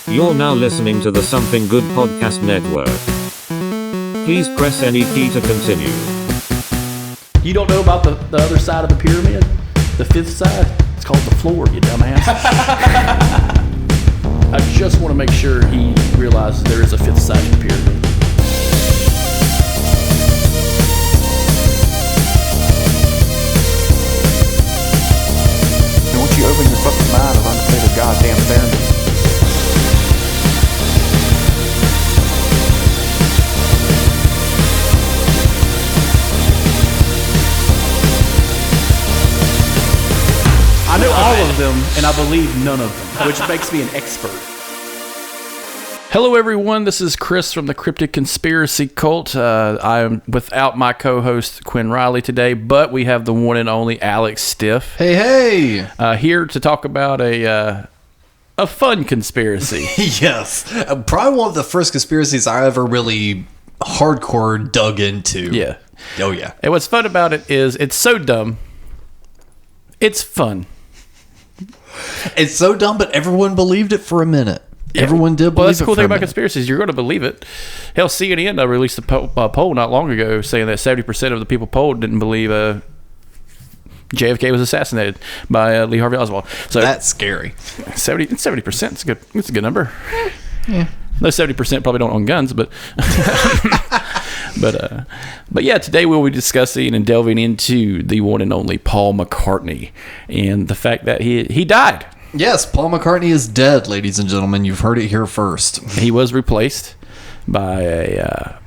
You're now listening to the Something Good Podcast Network. Please press any key to continue. You don't know about the other side of the pyramid? The fifth side? It's called the floor, you dumbass. I just want to make sure he realizes there is a fifth side to the pyramid. And once you open your fucking mind of undefeated goddamn fairness. I know all of them, and I believe none of them, which makes me an expert. Hello, everyone. This is Chris from the Cryptic Conspiracy Cult. I am without my co-host, Quinn Riley, today, but we have the one and only Alex Stiff. Hey! Here to talk about a fun conspiracy. Yes. Probably one of the first conspiracies I ever really hardcore dug into. Yeah. Oh, yeah. And what's fun about it is it's so dumb. It's fun. It's so dumb, but everyone believed it for a minute. Yeah. Everyone did believe it. Well, that's the cool for thing a about minute. conspiracies. You're going to believe it. Hell, CNN released a poll not long ago saying that 70% of the people polled didn't believe JFK was assassinated by Lee Harvey Oswald. So That's scary. 70%. It's a good number. Yeah. No, 70% probably don't own guns, but but yeah, today we'll be discussing and delving into the one and only Paul McCartney and the fact that he died. Yes, Paul McCartney is dead, ladies and gentlemen. You've heard it here first. He was replaced by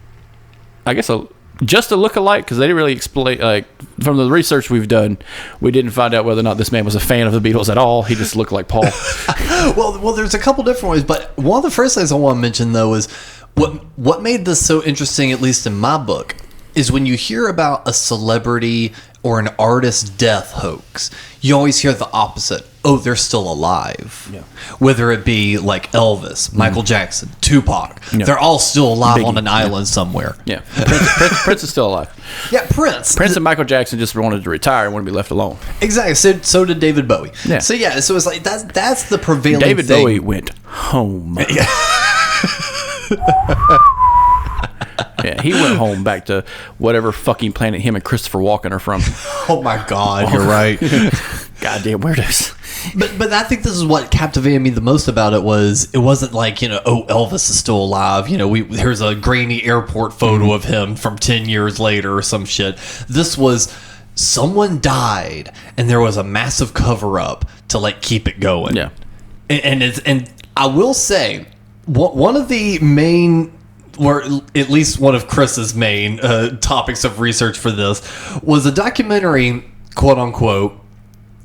just a look-alike, because they didn't really explain. Like, from the research we've done, we didn't find out whether or not this man was a fan of the Beatles at all. He just looked like Paul. Well, there's a couple different ways, but one of the first things I want to mention, though, is what made this so interesting, at least in my book, is when you hear about a celebrity or an artist's death hoax, you always hear the opposite. Oh, they're still alive. Yeah. Whether it be like Elvis, Michael Jackson, Tupac, they're all still alive Biggie. on an island somewhere. Yeah, Prince is still alive. Yeah, Prince. Prince and Michael Jackson just wanted to retire and wanted to be left alone. Exactly. So did David Bowie. Yeah. So yeah, so it's like that's the prevailing David thing. Bowie went home. Yeah, he went home back to whatever fucking planet him and Christopher Walken are from. Oh my God, you're right. Goddamn weirdos. But I think this is what captivated me the most about it wasn't like, oh, Elvis is still alive. Here's a grainy airport photo of him from 10 years later or some shit. This was someone died and there was a massive cover up to like keep it going. Yeah. And I will say one of the main, or at least one of Chris's main topics of research for this was a documentary, quote unquote,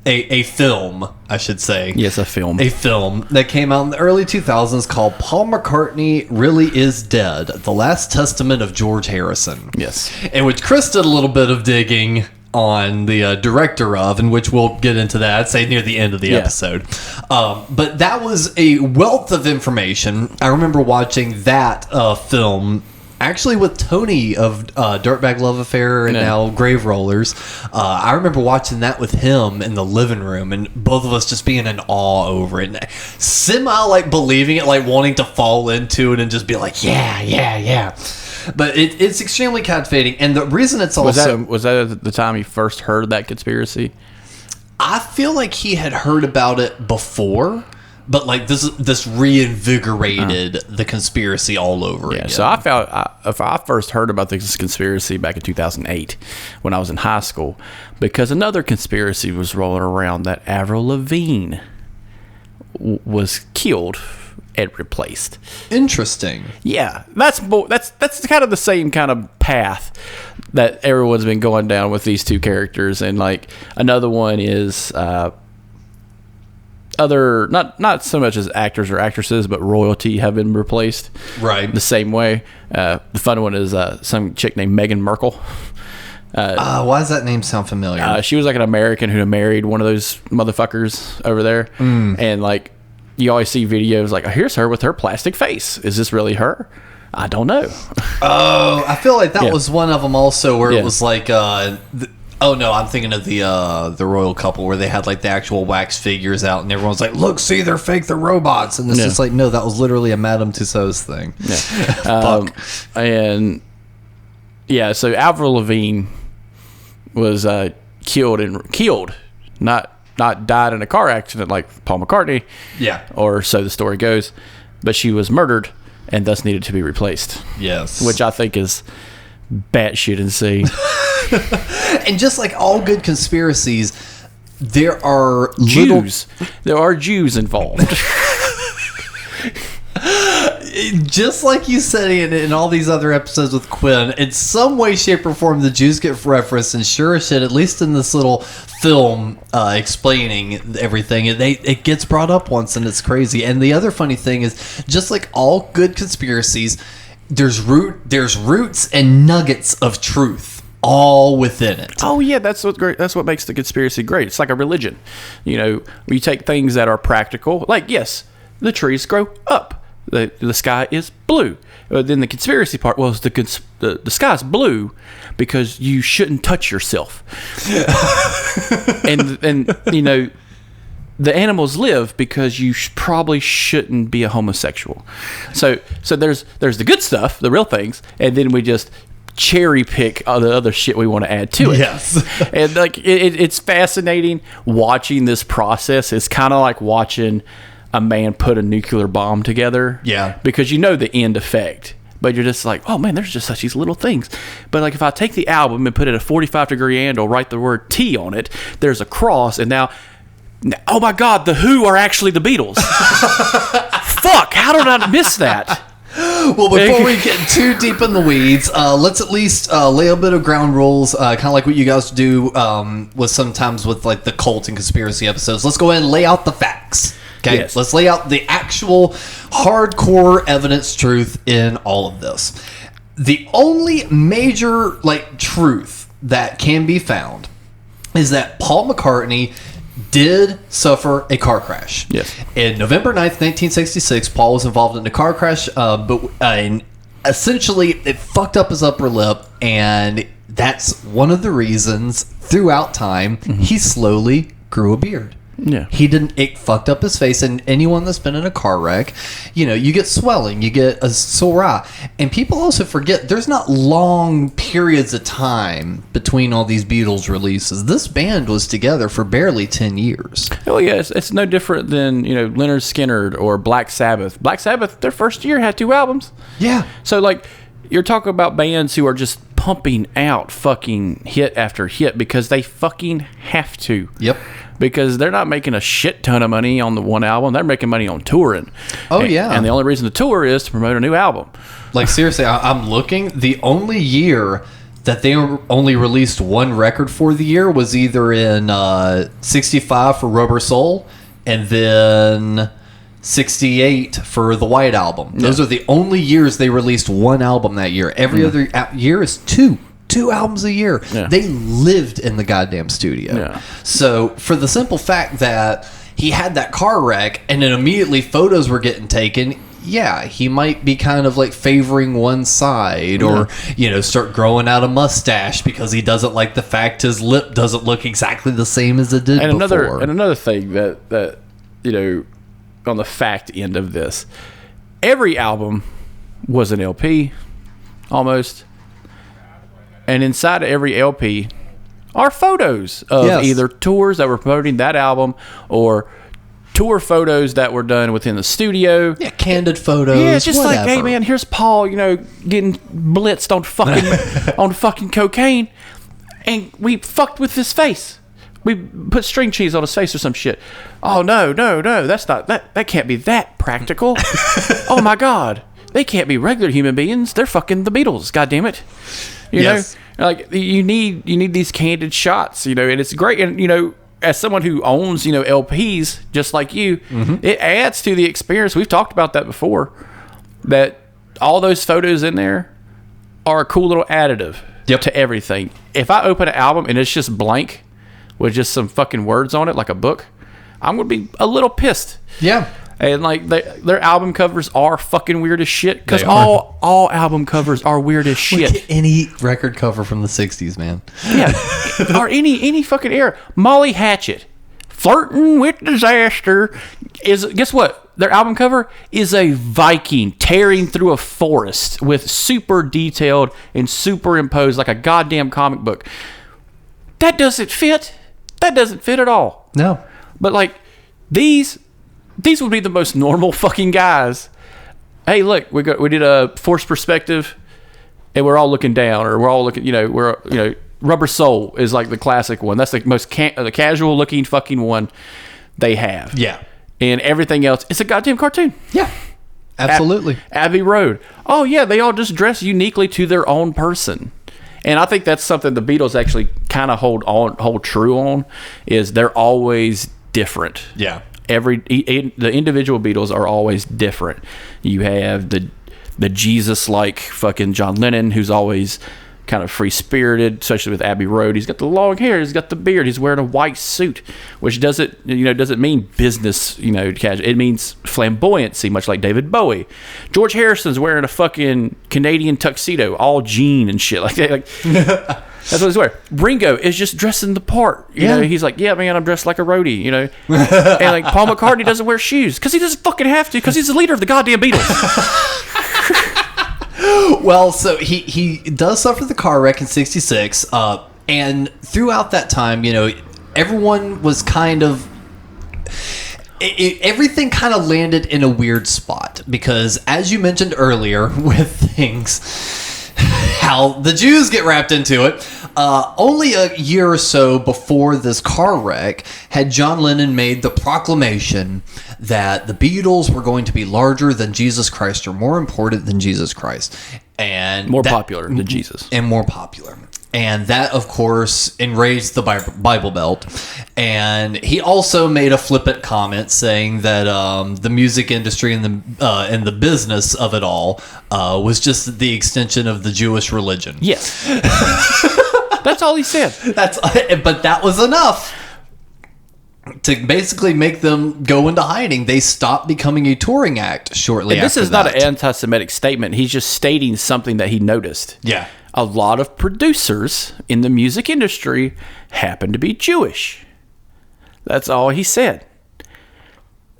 a film, I should say. Yes, a film. A film that came out in the early 2000s called Paul McCartney Really Is Dead, The Last Testament of George Harrison. Yes. In which Chris did a little bit of digging on the director of, in which we'll get into that, I'd say near the end of the episode. But that was a wealth of information. I remember watching that film actually with Tony of Dirtbag Love Affair and now Grave Rollers. I remember watching that with him in the living room and both of us just being in awe over it. And semi like believing it, like wanting to fall into it and just be like, yeah. But it's extremely captivating. And the reason it's also... Was that at the time he first heard that conspiracy? I feel like he had heard about it before, but like this reinvigorated the conspiracy all over again. So I first heard about this conspiracy back in 2008 when I was in high school, because another conspiracy was rolling around that Avril Lavigne was killed and replaced. Interesting. Yeah, that's kind of the same kind of path that everyone's been going down with these two characters. And like another one is other, not so much as actors or actresses, but royalty have been replaced Right. the same way. The fun one is some chick named Meghan Markle. Why does that name sound familiar? She was like an American who married one of those motherfuckers over there. And like you always see videos like, oh, here's her with her plastic face. Is this really her? I don't know. I feel like that was one of them also where it was like a Oh no, I'm thinking of the royal couple where they had like the actual wax figures out, and everyone's like, "Look, see, they're fake, they're robots," and it's just like, no, that was literally a Madame Tussauds thing. Yeah. And yeah, so Avril Lavigne was killed, not died in a car accident like Paul McCartney. Yeah. Or so the story goes, but she was murdered and thus needed to be replaced. Yes. Which I think is batshit insane. And just like all good conspiracies, there are Jews. There are Jews involved. Just like you said in all these other episodes with Quinn, in some way, shape, or form, the Jews get referenced, and sure as shit, at least in this little film explaining everything, it gets brought up once, and it's crazy. And the other funny thing is, just like all good conspiracies, there's roots and nuggets of truth all within it. Oh yeah, that's what makes the conspiracy great. It's like a religion. You know, you take things that are practical, like yes, the trees grow up. The sky is blue. Then the conspiracy part was the sky's blue because you shouldn't touch yourself. and you know, the animals live because you probably shouldn't be a homosexual. So there's the good stuff, the real things, and then we just cherry pick all the other shit we want to add to it. Yes. And like it's fascinating watching this process. It's kind of like watching a man put a nuclear bomb together. Yeah. Because you know the end effect. But you're just like, oh man, there's just such these little things. But like if I take the album and put it at a 45-degree angle, write the word T on it, there's a cross, and now, oh my God, the Who are actually the Beatles. Fuck, how did I miss that? Well, before we get too deep in the weeds, let's at least lay a bit of ground rules, kind of like what you guys do with sometimes with like the cult and conspiracy episodes. Let's go ahead and lay out the facts. Okay, yes. Let's lay out the actual hardcore evidence truth in all of this. The only major like truth that can be found is that Paul McCartney did suffer a car crash. Yes. In November 9th, 1966, Paul was involved in a car crash, and essentially it fucked up his upper lip, and that's one of the reasons throughout time he slowly grew a beard. Yeah. It fucked up his face, and anyone that's been in a car wreck, you know, you get swelling, you get a sore eye. And people also forget there's not long periods of time between all these Beatles releases. This band was together for barely 10 years. Oh yeah, it's no different than, you know, Leonard Skinner or Black Sabbath. Black Sabbath, their first year had 2 albums. Yeah. So like you're talking about bands who are just pumping out fucking hit after hit because they fucking have to. Yep. Because they're not making a shit ton of money on the one album. They're making money on touring. Oh, yeah. And the only reason to tour is to promote a new album. Like, seriously, I'm looking. The only year that they only released one record for the year was either in 65 for Rubber Soul and then 68 for the White Album. Those are the only years they released one album that year. Every other year is two albums a year. Yeah. They lived in the goddamn studio. Yeah. So for the simple fact that he had that car wreck and then immediately photos were getting taken, yeah, he might be kind of like favoring one side or, you know, start growing out a mustache because he doesn't like the fact his lip doesn't look exactly the same as it did before. Another thing that you know, on the fact end of this, every album was an LP almost. And inside of every LP are photos of either tours that were promoting that album or tour photos that were done within the studio. Yeah, candid photos. Yeah, it's just whatever. like, hey man, here's Paul, you know, getting blitzed on fucking cocaine, and we fucked with his face. We put string cheese on his face or some shit. Oh no, that's not that can't be that practical. Oh my God, they can't be regular human beings. They're fucking the Beatles. God damn it. You know, like you need these candid shots, you know, and it's great. And, you know, as someone who owns, you know, LPs just like you, it adds to the experience. We've talked about that before, that all those photos in there are a cool little additive to everything. If I open an album and it's just blank with just some fucking words on it, like a book, I'm going to be a little pissed. Yeah. And like their album covers are fucking weird as shit. Because all album covers are weird as shit. Look at any record cover from the 60s, man. Yeah. Or any fucking era. Molly Hatchet, Flirting with Disaster, is, guess what? Their album cover is a Viking tearing through a forest with super detailed and superimposed like a goddamn comic book. That doesn't fit. That doesn't fit at all. No. But like these would be the most normal fucking guys. Hey, look, we did a forced perspective, and we're all looking down, or we're all looking. Rubber Soul is like the classic one. That's the most the casual looking fucking one they have. Yeah. And everything else, it's a goddamn cartoon. Yeah. Absolutely. Abbey Road. Oh yeah, they all just dress uniquely to their own person. And I think that's something the Beatles actually kind of hold true on, is they're always different. Yeah. The individual Beatles are always different. You have the Jesus-like fucking John Lennon, who's always kind of free-spirited, especially with Abbey Road. He's got the long hair, he's got the beard, he's wearing a white suit, which doesn't mean business, casual. It means flamboyancy, much like David Bowie. George Harrison's wearing a fucking Canadian tuxedo, all jean and shit like that. Like, that's what he's wearing. Ringo is just dressing the part. You know, he's like, yeah, man, I'm dressed like a roadie, And like Paul McCartney doesn't wear shoes because he doesn't fucking have to, because he's the leader of the goddamn Beatles. Well, so he does suffer the car wreck in 66, and throughout that time, everyone was kind of... everything kind of landed in a weird spot, because as you mentioned earlier with things, how the Jews get wrapped into it, only a year or so before this car wreck had John Lennon made the proclamation that the Beatles were going to be larger than Jesus Christ, or more important than Jesus Christ, and more popular than Jesus, and more popular. And that, of course, enraged the Bible Belt. And he also made a flippant comment saying that the music industry and the business of it all was just the extension of the Jewish religion. Yes. That's all he said. But that was enough to basically make them go into hiding. They stopped becoming a touring act shortly after that. This is not an anti-Semitic statement. He's just stating something that he noticed. Yeah. A lot of producers in the music industry happen to be Jewish. That's all he said.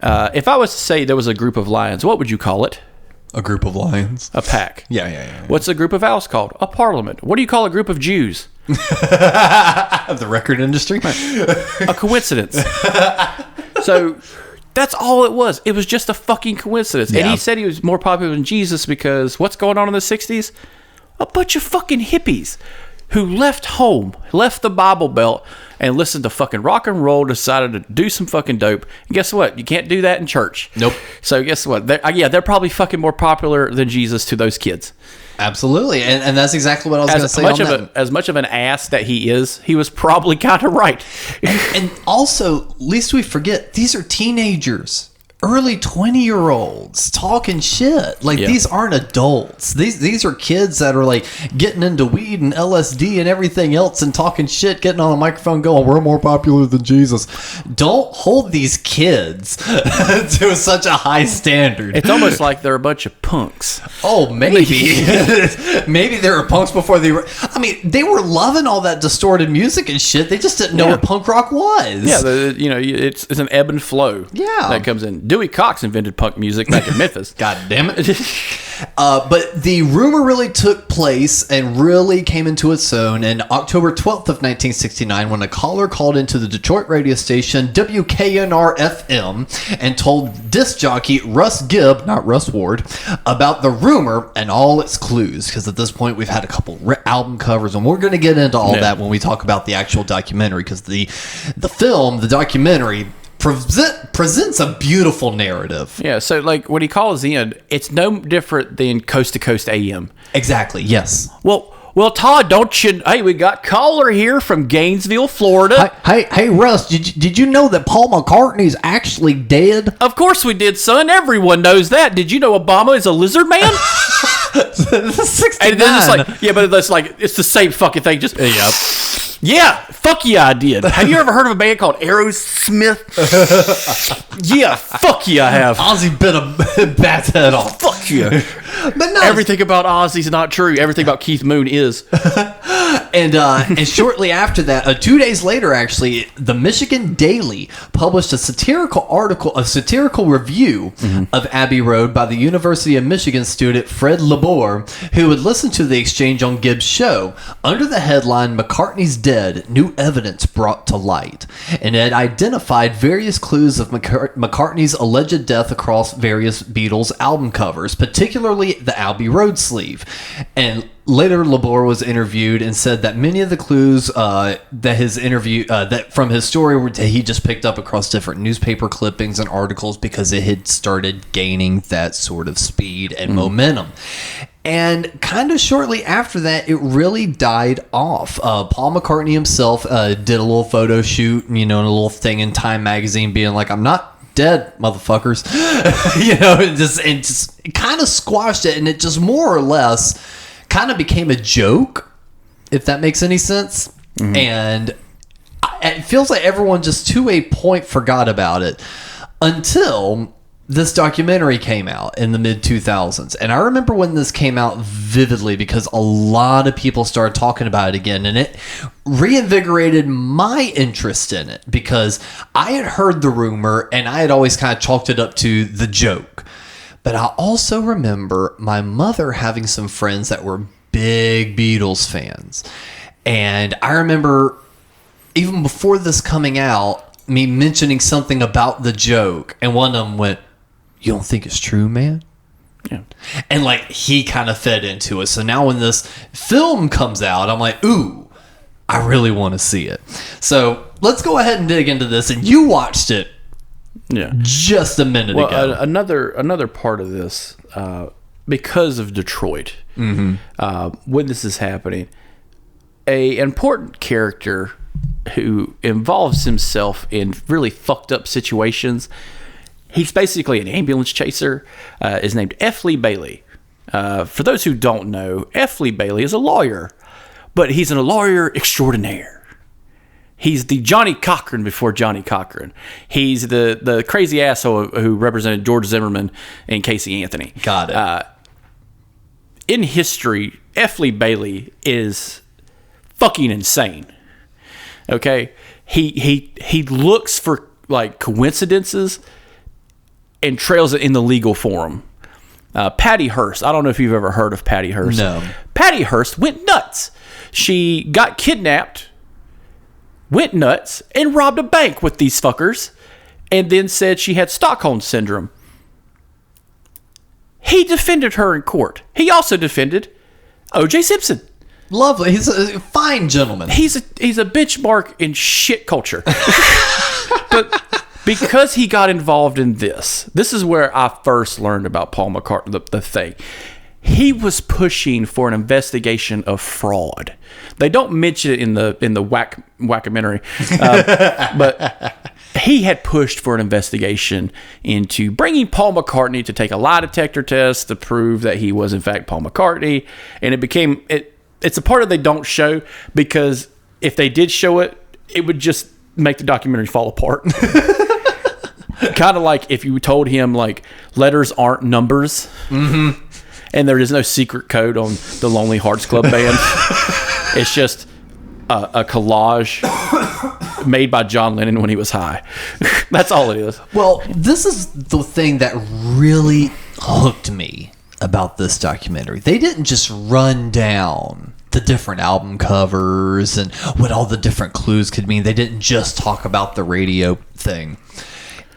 If I was to say there was a group of lions, what would you call it? A group of lions? A pack. Yeah. What's a group of owls called? A parliament. What do you call a group of Jews? The record industry? A coincidence. So that's all it was. It was just a fucking coincidence. Yeah. And he said he was more popular than Jesus because what's going on in the 60s? A bunch of fucking hippies who left home, left the Bible Belt, and listened to fucking rock and roll, decided to do some fucking dope. And guess what? You can't do that in church. Nope. So guess what? They're probably fucking more popular than Jesus to those kids. Absolutely. And that's exactly what I was going to say on that. As much of an ass that he is, he was probably kind of right. And also, least we forget, these are teenagers. Early 20-year-olds talking shit. Like, these aren't adults. These are kids that are like getting into weed and LSD and everything else and talking shit, getting on a microphone going, we're more popular than Jesus. Don't hold these kids to such a high standard. It's almost like they're a bunch of punks. Oh, maybe. Maybe they were punks before they were... I mean, they were loving all that distorted music and shit. They just didn't know what punk rock was. Yeah, it's an ebb and flow that comes in. Dewey Cox invented punk music back in Memphis. God damn it. But the rumor really took place and really came into its own in October 12th of 1969 when a caller called into the Detroit radio station WKNR-FM and told disc jockey Russ Gibb, not Russ Ward, about the rumor and all its clues. Because at this point we've had a couple album covers and we're going to get into all that when we talk about the actual documentary, because the documentary presents a beautiful narrative. Yeah, so like when he calls in, it's no different than Coast to Coast AM. Exactly, yes. Well, Todd, hey, we got caller here from Gainesville, Florida. Hey, Russ, did you know that Paul McCartney's actually dead? Of course we did, son. Everyone knows that. Did you know Obama is a lizard man? 69. And then it's like, but it's like, it's the same fucking thing. Just, Yeah, fuck yeah, I did. Have you ever heard of a band called Aerosmith? Yeah, fuck yeah, I have. Ozzy bit a bat's head off. Fuck yeah. But no, Everything about Ozzy's not true. Everything about Keith Moon is. And shortly after that, 2 days later, actually, the Michigan Daily published a satirical review of Abbey Road by the University of Michigan student Fred Labor, who had listened to the exchange on Gibbs' show, under the headline "McCartney's Dead: New Evidence Brought to Light," and it identified various clues of McCartney's alleged death across various Beatles album covers, particularly the Abbey Road sleeve. And later, Labor was interviewed and said that many of the clues that from his story were that he just picked up across different newspaper clippings and articles because it had started gaining that sort of speed and momentum. And kind of shortly after that, it really died off. Paul McCartney himself did a little photo shoot, and a little thing in Time magazine being like, "I'm not dead, motherfuckers," and just kind of squashed it, and it just more or less kind of became a joke, if that makes any sense. And it feels like everyone just to a point forgot about it until this documentary came out in the mid-2000s. And I remember when this came out vividly because a lot of people started talking about it again, and it reinvigorated my interest in it because I had heard the rumor and I had always kind of chalked it up to the joke. But I also remember my mother having some friends that were big Beatles fans. And I remember even before this coming out, me mentioning something about the joke. And one of them went, "You don't think it's true, man?" Yeah. And he kind of fed into it. So now when this film comes out, I'm like, ooh, I really want to see it. So let's go ahead and dig into this. And you watched it. Yeah, just a minute ago. Another part of this, because of Detroit, when this is happening, an important character who involves himself in really fucked up situations. He's basically an ambulance chaser. Is named F. Lee Bailey. For those who don't know, F. Lee Bailey is a lawyer, but he's a lawyer extraordinaire. He's the Johnny Cochran before Johnny Cochran. He's the crazy asshole who represented George Zimmerman and Casey Anthony. Got it. In history, F. Lee Bailey is fucking insane. Okay? He looks for coincidences and trails it in the legal forum. Patty Hearst. I don't know if you've ever heard of Patty Hearst. No. Patty Hearst went nuts. She got kidnapped, went nuts, and robbed a bank with these fuckers, and then said she had Stockholm Syndrome. He defended her in court. He also defended O.J. Simpson. Lovely. He's a fine gentleman. He's a benchmark in shit culture. But because he got involved in this is where I first learned about Paul McCartney, the thing. He was pushing for an investigation of fraud. They don't mention it in the whackamentary, but he had pushed for an investigation into bringing Paul McCartney to take a lie detector test to prove that he was in fact Paul McCartney, and it's a part of they don't show because if they did show it, it would just make the documentary fall apart. Kind of like if you told him letters aren't numbers. Mm-hmm. And there is no secret code on the Lonely Hearts Club Band. It's just a collage made by John Lennon when he was high. That's all it is. Well, this is the thing that really hooked me about this documentary. They didn't just run down the different album covers and what all the different clues could mean. They didn't just talk about the radio thing.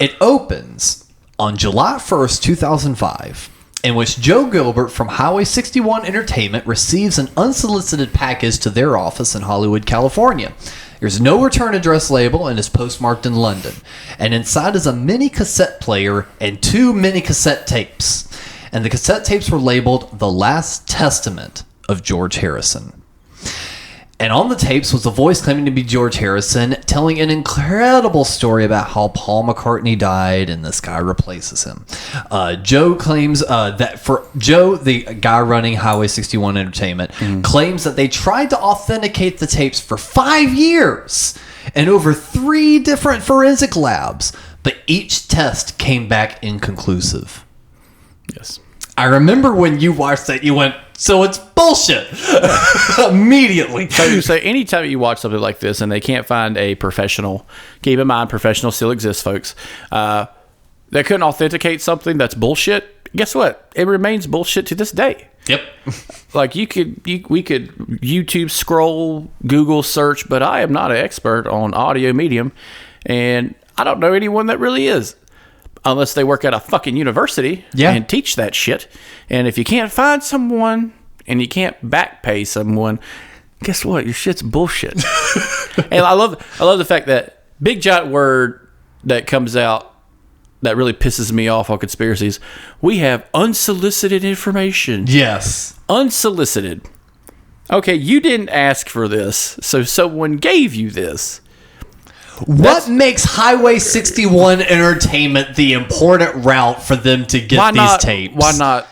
It opens on July 1st, 2005. In which Joe Gilbert from Highway 61 Entertainment receives an unsolicited package to their office in Hollywood, California. There's no return address label and is postmarked in London. And inside is a mini cassette player and 2 mini cassette tapes. And the cassette tapes were labeled The Last Testament of George Harrison. And on the tapes was a voice claiming to be George Harrison, telling an incredible story about how Paul McCartney died and this guy replaces him. Joe claims that for Joe, the guy running Highway 61 Entertainment, claims that they tried to authenticate the tapes for 5 years and over 3 different forensic labs, but each test came back inconclusive. Yes. I remember when you watched that, you went, so it's bullshit. Immediately. So anytime you watch something like this and they can't find a professional, keep in mind, professional still exists, folks, that couldn't authenticate something that's bullshit, guess what? It remains bullshit to this day. Yep. Like we could YouTube scroll, Google search, but I am not an expert on audio medium, and I don't know anyone that really is. Unless they work at a fucking university and teach that shit. And if you can't find someone and you can't back pay someone, guess what? Your shit's bullshit. And I love the fact that big giant word that comes out that really pisses me off on conspiracies. We have unsolicited information. Yes. Unsolicited. Okay, you didn't ask for this, so someone gave you this. What makes Highway 61 Entertainment the important route for them to get these tapes? Why not,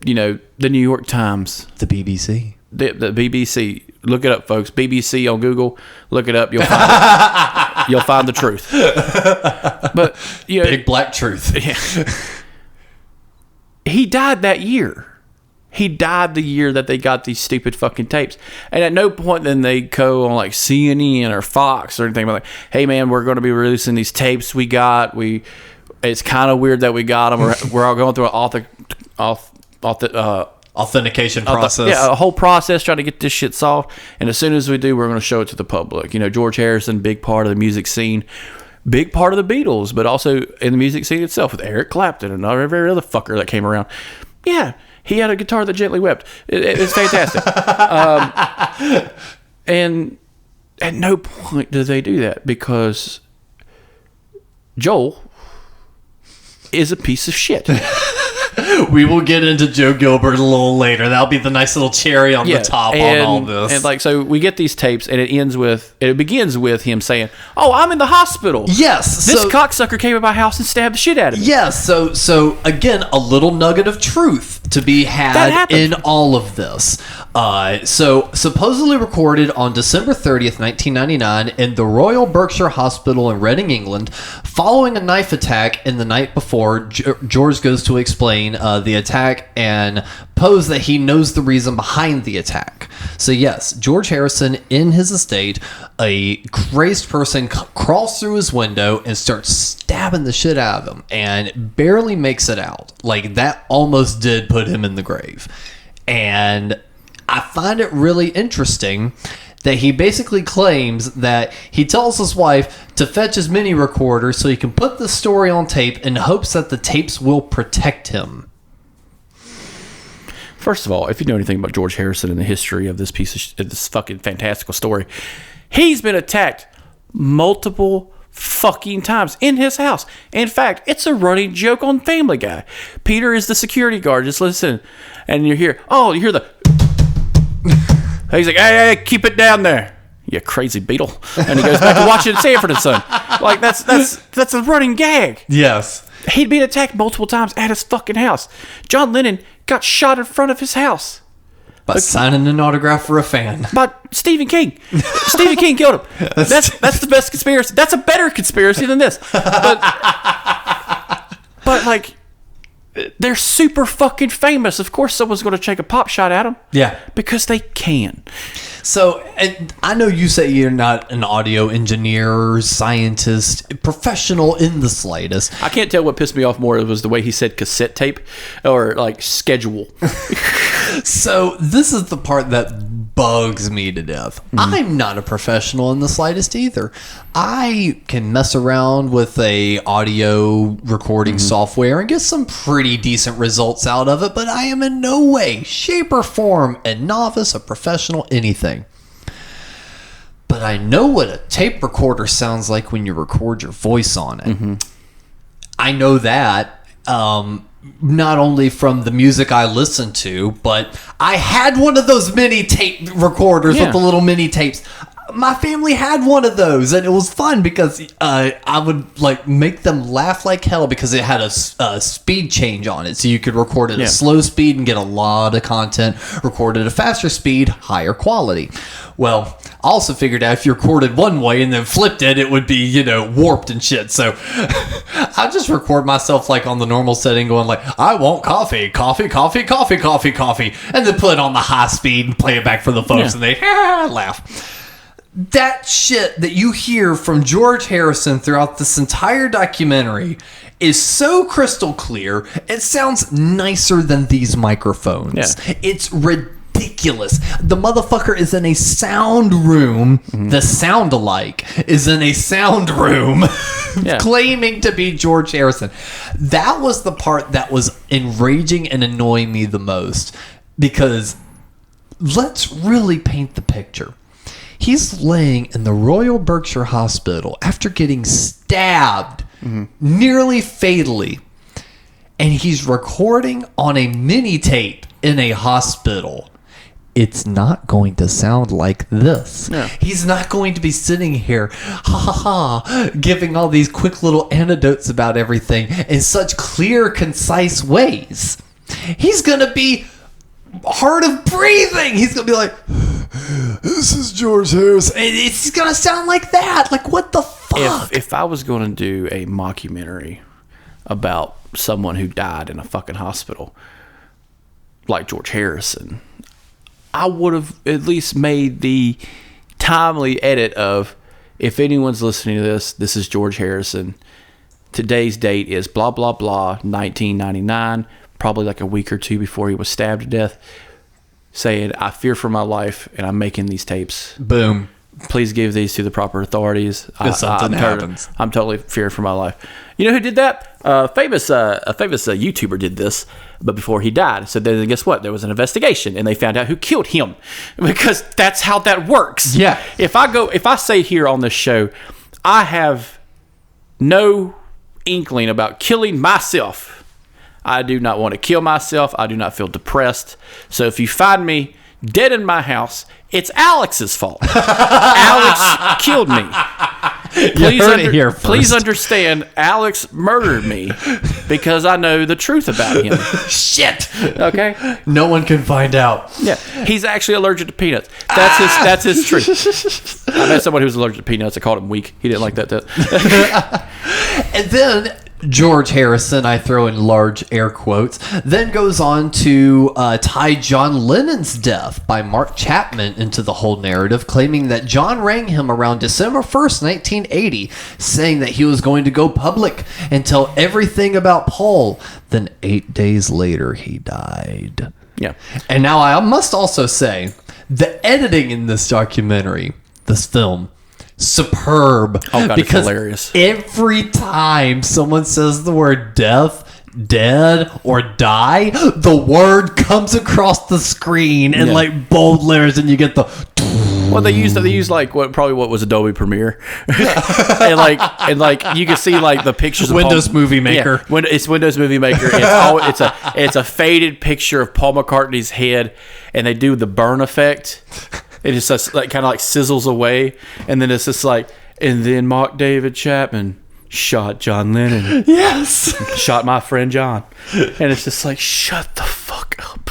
the New York Times? The BBC. The BBC. Look it up, folks. BBC on Google. Look it up. You'll find it. You'll find the truth. But, Big black truth. Yeah. He died that year. He died the year that they got these stupid fucking tapes. And at no point then they go on like CNN or Fox or anything like, hey man, we're going to be releasing these tapes we got. It's kind of weird that we got them. We're all going through an authentication process. A whole process trying to get this shit solved. And as soon as we do, we're going to show it to the public. George Harrison, big part of the music scene. Big part of the Beatles, but also in the music scene itself with Eric Clapton and every other fucker that came around. Yeah. He had a guitar that gently wept. It's fantastic. And at no point do they do that because Joel is a piece of shit. We will get into Joe Gilbert a little later. That'll be the nice little cherry on the top on all this. And so we get these tapes, and it begins with him saying, "Oh, I'm in the hospital." Yes, this cocksucker came to my house and stabbed the shit out of me. Yes, so again, a little nugget of truth to be had in all of this. So supposedly recorded on December 30th, 1999, in the Royal Berkshire Hospital in Reading, England, following a knife attack in the night before. George goes to explain the attack and pose that he knows the reason behind the attack. So yes, George Harrison in his estate, a crazed person crawls through his window and starts stabbing the shit out of him and barely makes it out. Like that almost did put him in the grave. And I find it really interesting that he basically claims that he tells his wife to fetch his mini recorder so he can put the story on tape in hopes that the tapes will protect him. First of all, if you know anything about George Harrison and the history of this this fucking fantastical story, he's been attacked multiple fucking times in his house. In fact, it's a running joke on Family Guy. Peter is the security guard. Just listen, and you hear the. He's like, hey, keep it down there, you crazy beetle. And he goes back to watching Sanford and Son. Like that's a running gag. Yes. He'd been attacked multiple times at his fucking house. John Lennon got shot in front of his house. By signing an autograph for a fan. By Stephen King. Stephen King killed him. That's the best conspiracy. That's a better conspiracy than this. But like, they're super fucking famous. Of course someone's going to take a pop shot at them. Yeah. Because they can. So, and I know you say you're not an audio engineer, scientist, professional in the slightest. I can't tell what pissed me off more. It was the way he said cassette tape or like schedule. So this is the part that bugs me to death. I'm not a professional in the slightest either. I can mess around with a audio recording software and get some pretty decent results out of it, but I am in no way, shape, or form a novice, a professional, anything. But I know what a tape recorder sounds like when you record your voice on it. I know that. not only from the music I listened to, but I had one of those mini tape recorders with the little mini tapes. My family had one of those, and it was fun because I would like make them laugh like hell because it had a speed change on it, so you could record at a slow speed and get a lot of content. Record at a faster speed, higher quality. Well, I also figured out if you recorded one way and then flipped it, it would be warped and shit. So I just record myself like on the normal setting, going like, "I want coffee, coffee, coffee, coffee, coffee, coffee," and then put it on the high speed and play it back for the folks, and they laugh. That shit that you hear from George Harrison throughout this entire documentary is so crystal clear. It sounds nicer than these microphones. Yeah. It's ridiculous. The motherfucker is in a sound room. The sound-alike is in a sound room claiming to be George Harrison. That was the part that was enraging and annoying me the most, because let's really paint the picture. He's laying in the Royal Berkshire Hospital after getting stabbed nearly fatally. And he's recording on a mini tape in a hospital. It's not going to sound like this. No. He's not going to be sitting here, giving all these quick little anecdotes about everything in such clear, concise ways. He's going to be hard of breathing. He's going to be like, "This is George Harrison." It's going to sound like that. Like, what the fuck? If I was going to do a mockumentary about someone who died in a fucking hospital, like George Harrison, I would have at least made the timely edit of, if anyone's listening to this is George Harrison. Today's date is blah, blah, blah, 1999, probably like a week or two before he was stabbed to death, saying, "I fear for my life, and I'm making these tapes. Boom. Please give these to the proper authorities. Something happens. I'm totally fearing for my life." You know who did that? A famous YouTuber did this, but before he died. So then guess what? There was an investigation, and they found out who killed him, because that's how that works. Yeah. If I say here on this show, I have no inkling about killing myself. I do not want to kill myself. I do not feel depressed. So if you find me dead in my house, it's Alex's fault. Alex killed me. Please understand, Alex murdered me because I know the truth about him. Shit. Okay? No one can find out. Yeah. He's actually allergic to peanuts. That's his truth. I met someone who was allergic to peanuts. I called him weak. He didn't like that. And then George Harrison, I throw in large air quotes, then goes on to tie John Lennon's death by Mark Chapman into the whole narrative, claiming that John rang him around December 1st, 1980, saying that he was going to go public and tell everything about Paul. Then 8 days later, he died. Yeah. And now I must also say, the editing in this documentary, this film, superb. Oh God, because it's hilarious. Every time someone says the word death, dead, or die, the word comes across the screen in like bold letters, and you get the. Well, they use like what was Adobe Premiere, and like you can see like the pictures of Windows Movie Maker. Yeah, it's Windows Movie Maker. It's a faded picture of Paul McCartney's head, and they do the burn effect. It just like kind of like sizzles away, and then it's just like, and then Mark David Chapman shot John Lennon. Yes, shot my friend John, and it's just like, shut the fuck up.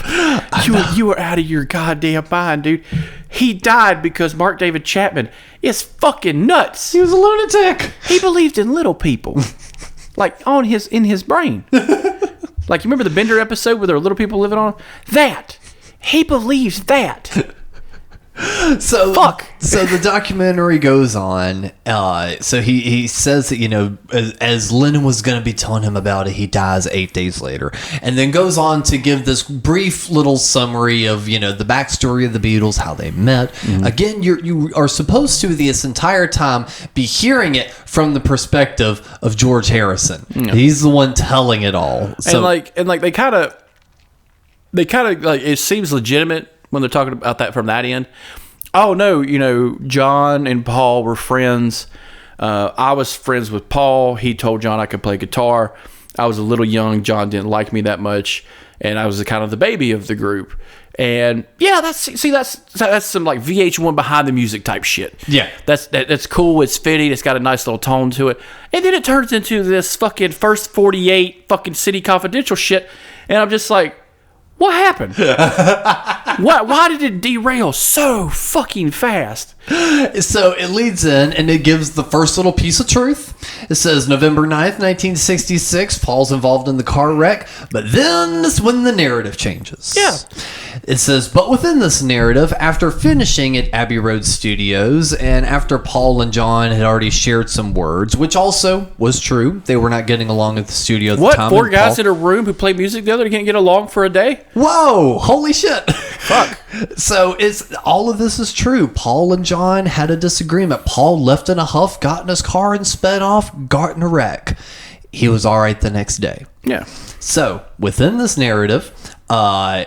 You were out of your goddamn mind, dude. He died because Mark David Chapman is fucking nuts. He was a lunatic. He believed in little people, like in his brain. Like, you remember the Bender episode where there were little people living on that? He believes that. So the documentary goes on. So he says that as Lennon was going to be telling him about it, he dies 8 days later, and then goes on to give this brief little summary of the backstory of the Beatles, how they met. Mm-hmm. Again, you are supposed to this entire time be hearing it from the perspective of George Harrison. Yeah. He's the one telling it all. So, and they kind of like, it seems legitimate when they're talking about that from that end. Oh no, John and Paul were friends. I was friends with Paul. He told John I could play guitar. I was a little young. John didn't like me that much, and I was kind of the baby of the group. And yeah, that's some like VH1 behind the music type shit. Yeah, that's cool. It's fitting. It's got a nice little tone to it. And then it turns into this fucking First 48 fucking City Confidential shit, and I'm just like, what happened? Why did it derail so fucking fast? So it leads in and it gives the first little piece of truth. It says November 9th, 1966, Paul's involved in the car wreck, but then is when the narrative changes. Yeah. It says, but within this narrative, after finishing at Abbey Road Studios and after Paul and John had already shared some words, which also was true, they were not getting along at the studio at the time. Four guys in a room who play music together can't get along for a day? Whoa, holy shit. Fuck. So it's all of this is true. Paul and John had a disagreement. Paul left in a huff, got in his car and sped off, got in a wreck. He was all right the next day. Yeah. So within this narrative, there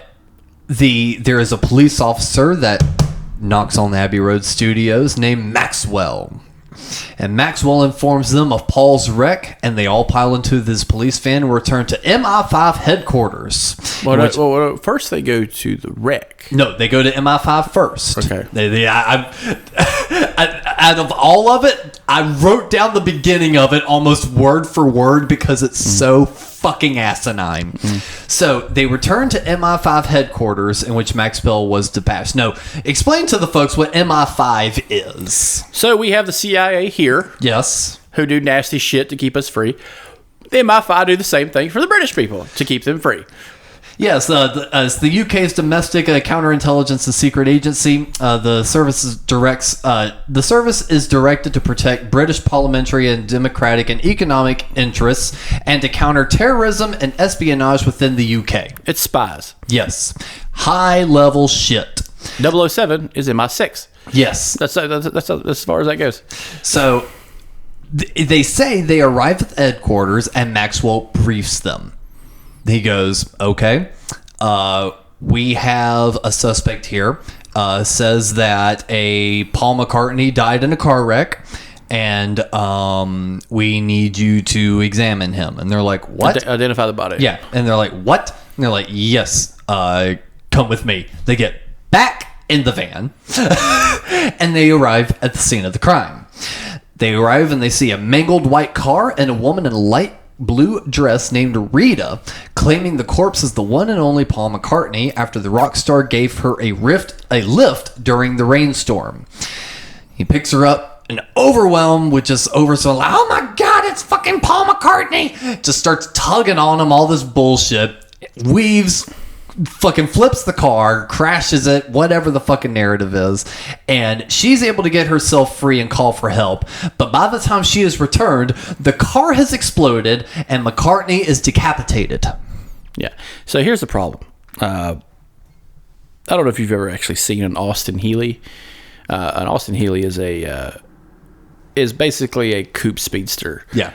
is a police officer that knocks on the Abbey Road Studios named Maxwell. And Maxwell informs them of Paul's wreck, and they all pile into this police van and return to MI5 headquarters. Well, first they go to the wreck. No, they go to MI5 first. Okay. Out of all of it, I wrote down the beginning of it almost word for word because it's so fucking asinine. So they return to MI5 headquarters in which Maxwell was dispatched. No, explain to the folks what MI5 is. So we have the CIA here. Yes. Who do nasty shit to keep us free. The MI5 do the same thing for the British people to keep them free. Yes, it's the UK's domestic counterintelligence and secret agency. The service is directed to protect British parliamentary and democratic and economic interests and to counter terrorism and espionage within the UK. It's spies. Yes, high level shit. 007 is MI6. Yes, That's as far as that goes. So they say they arrive at the headquarters and Maxwell briefs them. He goes, okay, we have a suspect here. Says that a Paul McCartney died in a car wreck, and we need you to examine him. And they're like, what? Identify the body. Yeah. And they're like, what? And they're like, yes, come with me. They get back in the van, and they arrive at the scene of the crime. They arrive and they see a mangled white car and a woman in a light blue dress named Rita, claiming the corpse is the one and only Paul McCartney after the rock star gave her a lift during the rainstorm. He picks her up and overwhelmed with just oversoul, like, oh my god, it's fucking Paul McCartney! Just starts tugging on him, all this bullshit, weaves, fucking flips the car, crashes it, whatever the fucking narrative is, and she's able to get herself free and call for help. But by the time she is returned, the car has exploded and McCartney is decapitated. Yeah. So here's the problem. I don't know if you've ever actually seen an Austin Healey. An Austin Healey is basically a coupe speedster. Yeah.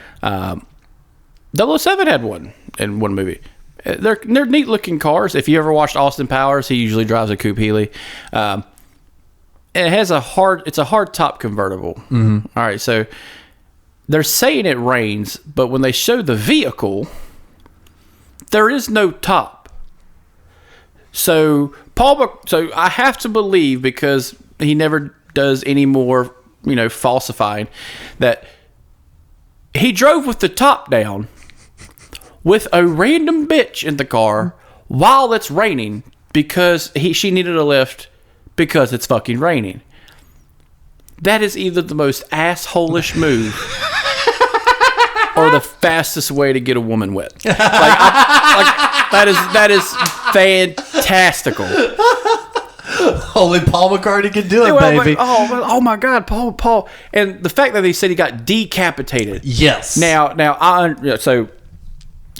007 had one in one movie. They're neat looking cars. If you ever watched Austin Powers, he usually drives a coupe Healey. It has it's a hard top convertible. Mm-hmm. All right, so they're saying it rains, but when they show the vehicle, there is no top. So I have to believe, because he never does any more, falsifying, that he drove with the top down with a random bitch in the car while it's raining because she needed a lift because it's fucking raining. That is either the most asshole-ish move or the fastest way to get a woman wet. That is fantastical. Only Paul McCartney can do it, baby. Oh my God, Paul. And the fact that they said he got decapitated. Yes. So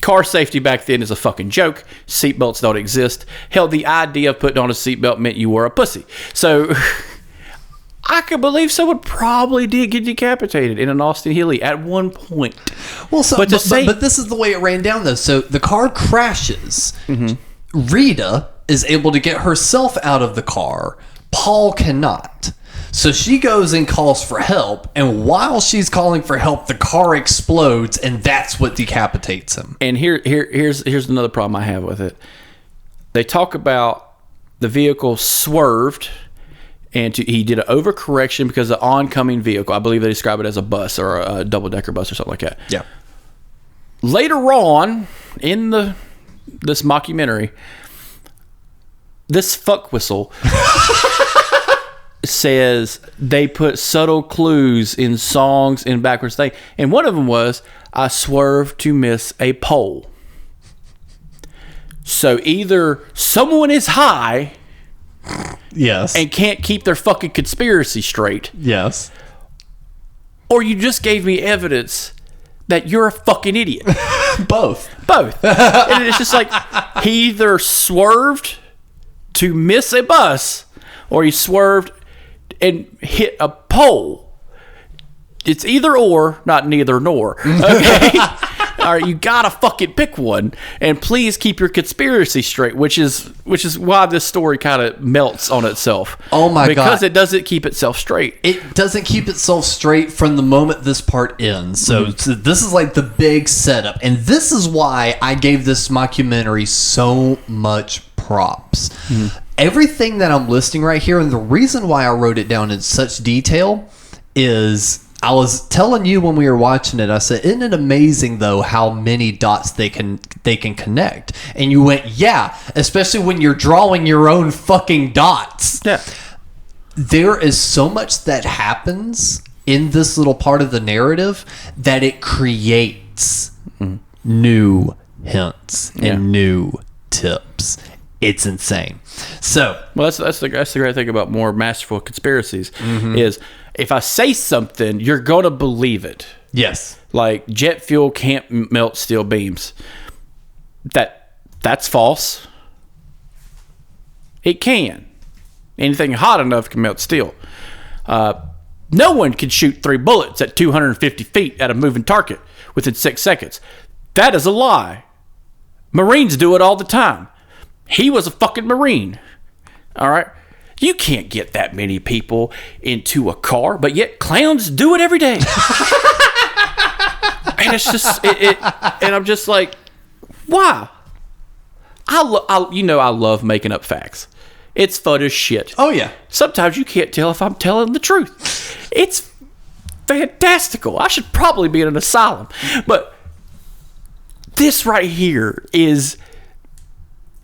car safety back then is a fucking joke. Seatbelts don't exist. Hell, the idea of putting on a seatbelt meant you were a pussy. So I could believe someone probably did get decapitated in an Austin Healey at one point. Well, but this is the way it ran down, though. So the car crashes. Mm-hmm. Rita is able to get herself out of the car. Paul cannot. So she goes and calls for help, and while she's calling for help, the car explodes, and that's what decapitates him. And here's another problem I have with it. They talk about the vehicle swerved, and he did an overcorrection because of the oncoming vehicle. I believe they describe it as a bus or a double-decker bus or something like that. Yeah. Later on in this mockumentary, this fuck whistle says they put subtle clues in songs and backwards thing, and one of them was, "I swerved to miss a pole." So either someone is high, Yes. and can't keep their fucking conspiracy straight, Yes. or you just gave me evidence that you're a fucking idiot. Both. And it's just like, he either swerved to miss a bus, or he swerved and hit a pole. It's either or, not neither nor. Okay? All right, you gotta fucking pick one, and please keep your conspiracy straight, which is why this story kind of melts on itself. Oh my God. Because it doesn't keep itself straight. It doesn't keep itself straight from the moment this part ends. So this is like the big setup. And this is why I gave this mockumentary so much props. Everything that I'm listing right here, and the reason why I wrote it down in such detail is, I was telling you when we were watching it, I said, isn't it amazing though how many dots they can connect? And you went, yeah, especially when you're drawing your own fucking dots. Yeah. There is so much that happens in this little part of the narrative that it creates new hints and new tips. It's insane. So, well, that's the great thing about more masterful conspiracies is, if I say something, you're gonna believe it. yes. Like, jet fuel can't melt steel beams. That's false. It can. Anything hot enough can melt steel. No one can shoot 3 bullets at 250 feet at a moving target within 6 seconds. That is a lie. Marines do it all the time. He was a fucking Marine. All right? You can't get that many people into a car, but yet clowns do it every day. And it's just, and I'm just like, why? I love making up facts. It's fun as shit. Oh, yeah. Sometimes you can't tell if I'm telling the truth. It's fantastical. I should probably be in an asylum. But this right here is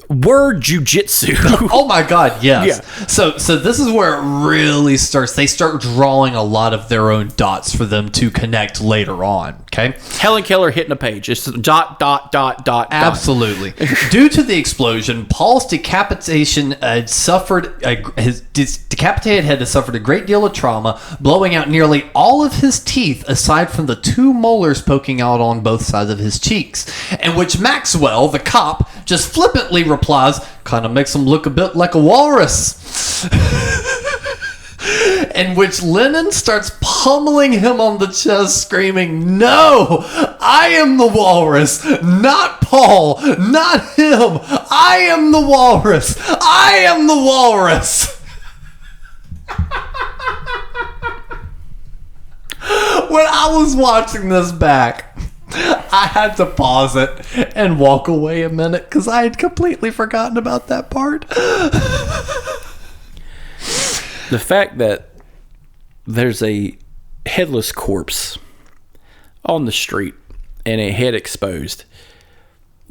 word jujitsu. Oh my God, yes. Yeah. So this is where it really starts. They start drawing a lot of their own dots for them to connect later on. Okay. Helen Keller hitting a page. It's dot, dot, dot, dot, Absolutely. Due to the explosion, Paul's decapitation had suffered his decapitated head has suffered a great deal of trauma, blowing out nearly all of his teeth aside from the 2 molars poking out on both sides of his cheeks. And which Maxwell, the cop, just flippantly replies, kind of makes him look a bit like a walrus. In which Lennon starts pummeling him on the chest, screaming, "No, I am the walrus, not Paul, not him. I am the walrus. I am the walrus." When I was watching this back, I had to pause it and walk away a minute because I had completely forgotten about that part. The fact that there's a headless corpse on the street and a head exposed,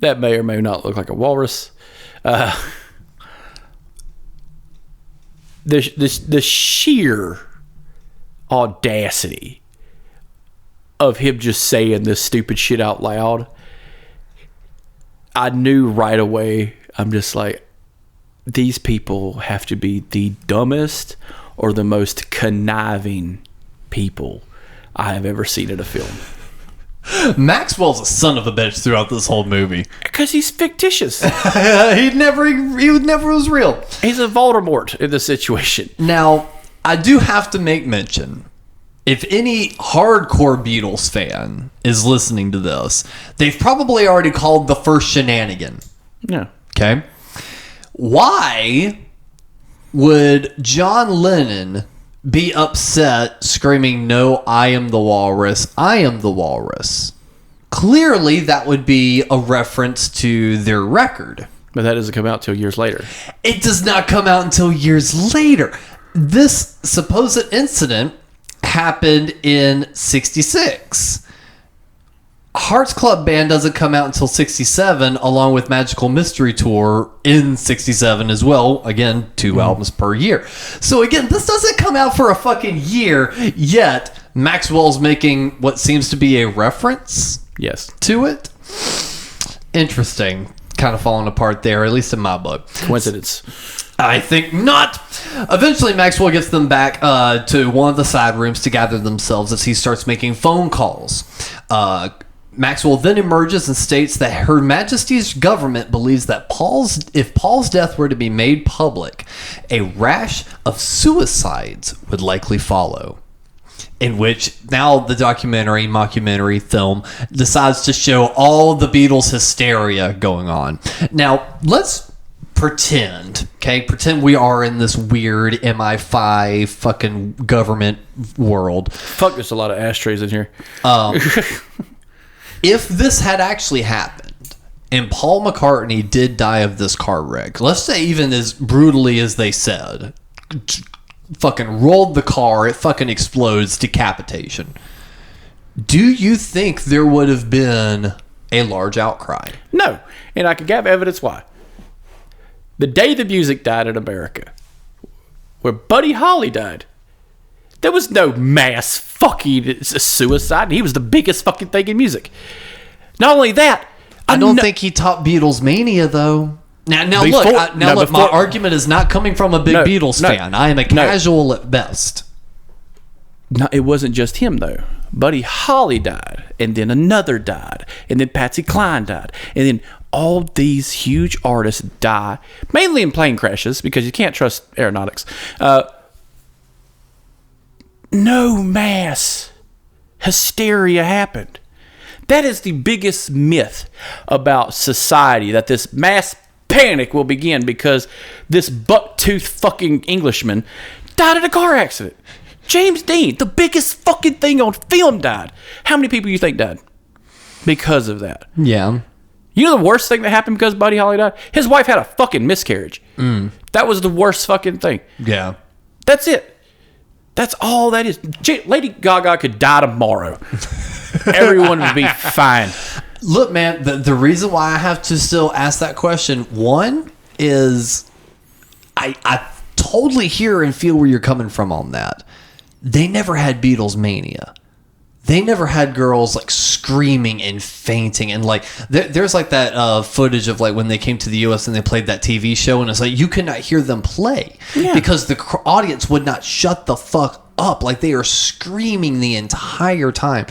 that may or may not look like a walrus. The sheer audacity of him just saying this stupid shit out loud, I knew right away. I'm just like, these people have to be the dumbest or the most conniving people I have ever seen in a film. Maxwell's a son of a bitch throughout this whole movie. Because he's fictitious. He never was real. He's a Voldemort in this situation. Now, I do have to make mention, if any hardcore Beatles fan is listening to this, they've probably already called the first shenanigan. Yeah. Okay? Why would John Lennon be upset, screaming, "No, I am the walrus. I am the walrus." Clearly, that would be a reference to their record. But that doesn't come out till years later. It does not come out until years later. This supposed incident happened in 66. Hearts Club Band doesn't come out until 67, along with Magical Mystery Tour in 67 as well. Again, 2 albums per year. So again, this doesn't come out for a fucking year, yet Maxwell's making what seems to be a reference Yes. to it. Interesting. Kind of falling apart there, at least in my book. Coincidence. I think not. Eventually, Maxwell gets them back to one of the side rooms to gather themselves as he starts making phone calls. Maxwell then emerges and states that Her Majesty's government believes that if Paul's death were to be made public, a rash of suicides would likely follow. In which now the mockumentary film decides to show all the Beatles hysteria going on. Now, let's pretend we are in this weird MI5 fucking government world. Fuck, there's a lot of ashtrays in here. If this had actually happened and Paul McCartney did die of this car wreck, let's say even as brutally as they said, fucking rolled the car, it fucking explodes, decapitation. Do you think there would have been a large outcry? No. And I can give evidence why. The day the music died in America, where Buddy Holly died, there was no mass fucking suicide. And he was the biggest fucking thing in music. Not only that, I don't think he taught Beatles mania, though. Now look, my argument is not coming from a big Beatles fan. I am a casual at best. No, it wasn't just him, though. Buddy Holly died, and then another died, and then Patsy Cline died, and then all these huge artists die, mainly in plane crashes, because you can't trust aeronautics. No mass hysteria happened. That is the biggest myth about society, that this mass panic will begin because this buck-toothed fucking Englishman died in a car accident. James Dean, the biggest fucking thing on film, died. How many people you think died because of that? Yeah. You know the worst thing that happened because Buddy Holly died? His wife had a fucking miscarriage. That was the worst fucking thing. Yeah. That's it. That's all that is. Lady Gaga could die tomorrow. Everyone would be fine. Look, man, the reason why I have to still ask that question, one, is I totally hear and feel where you're coming from on that. They never had Beatles mania. They never had girls like screaming and fainting, and like there's like that footage of like when they came to the U.S. and they played that TV show, and it's like you could not hear them play because the audience would not shut the fuck up. Like they are screaming the entire time.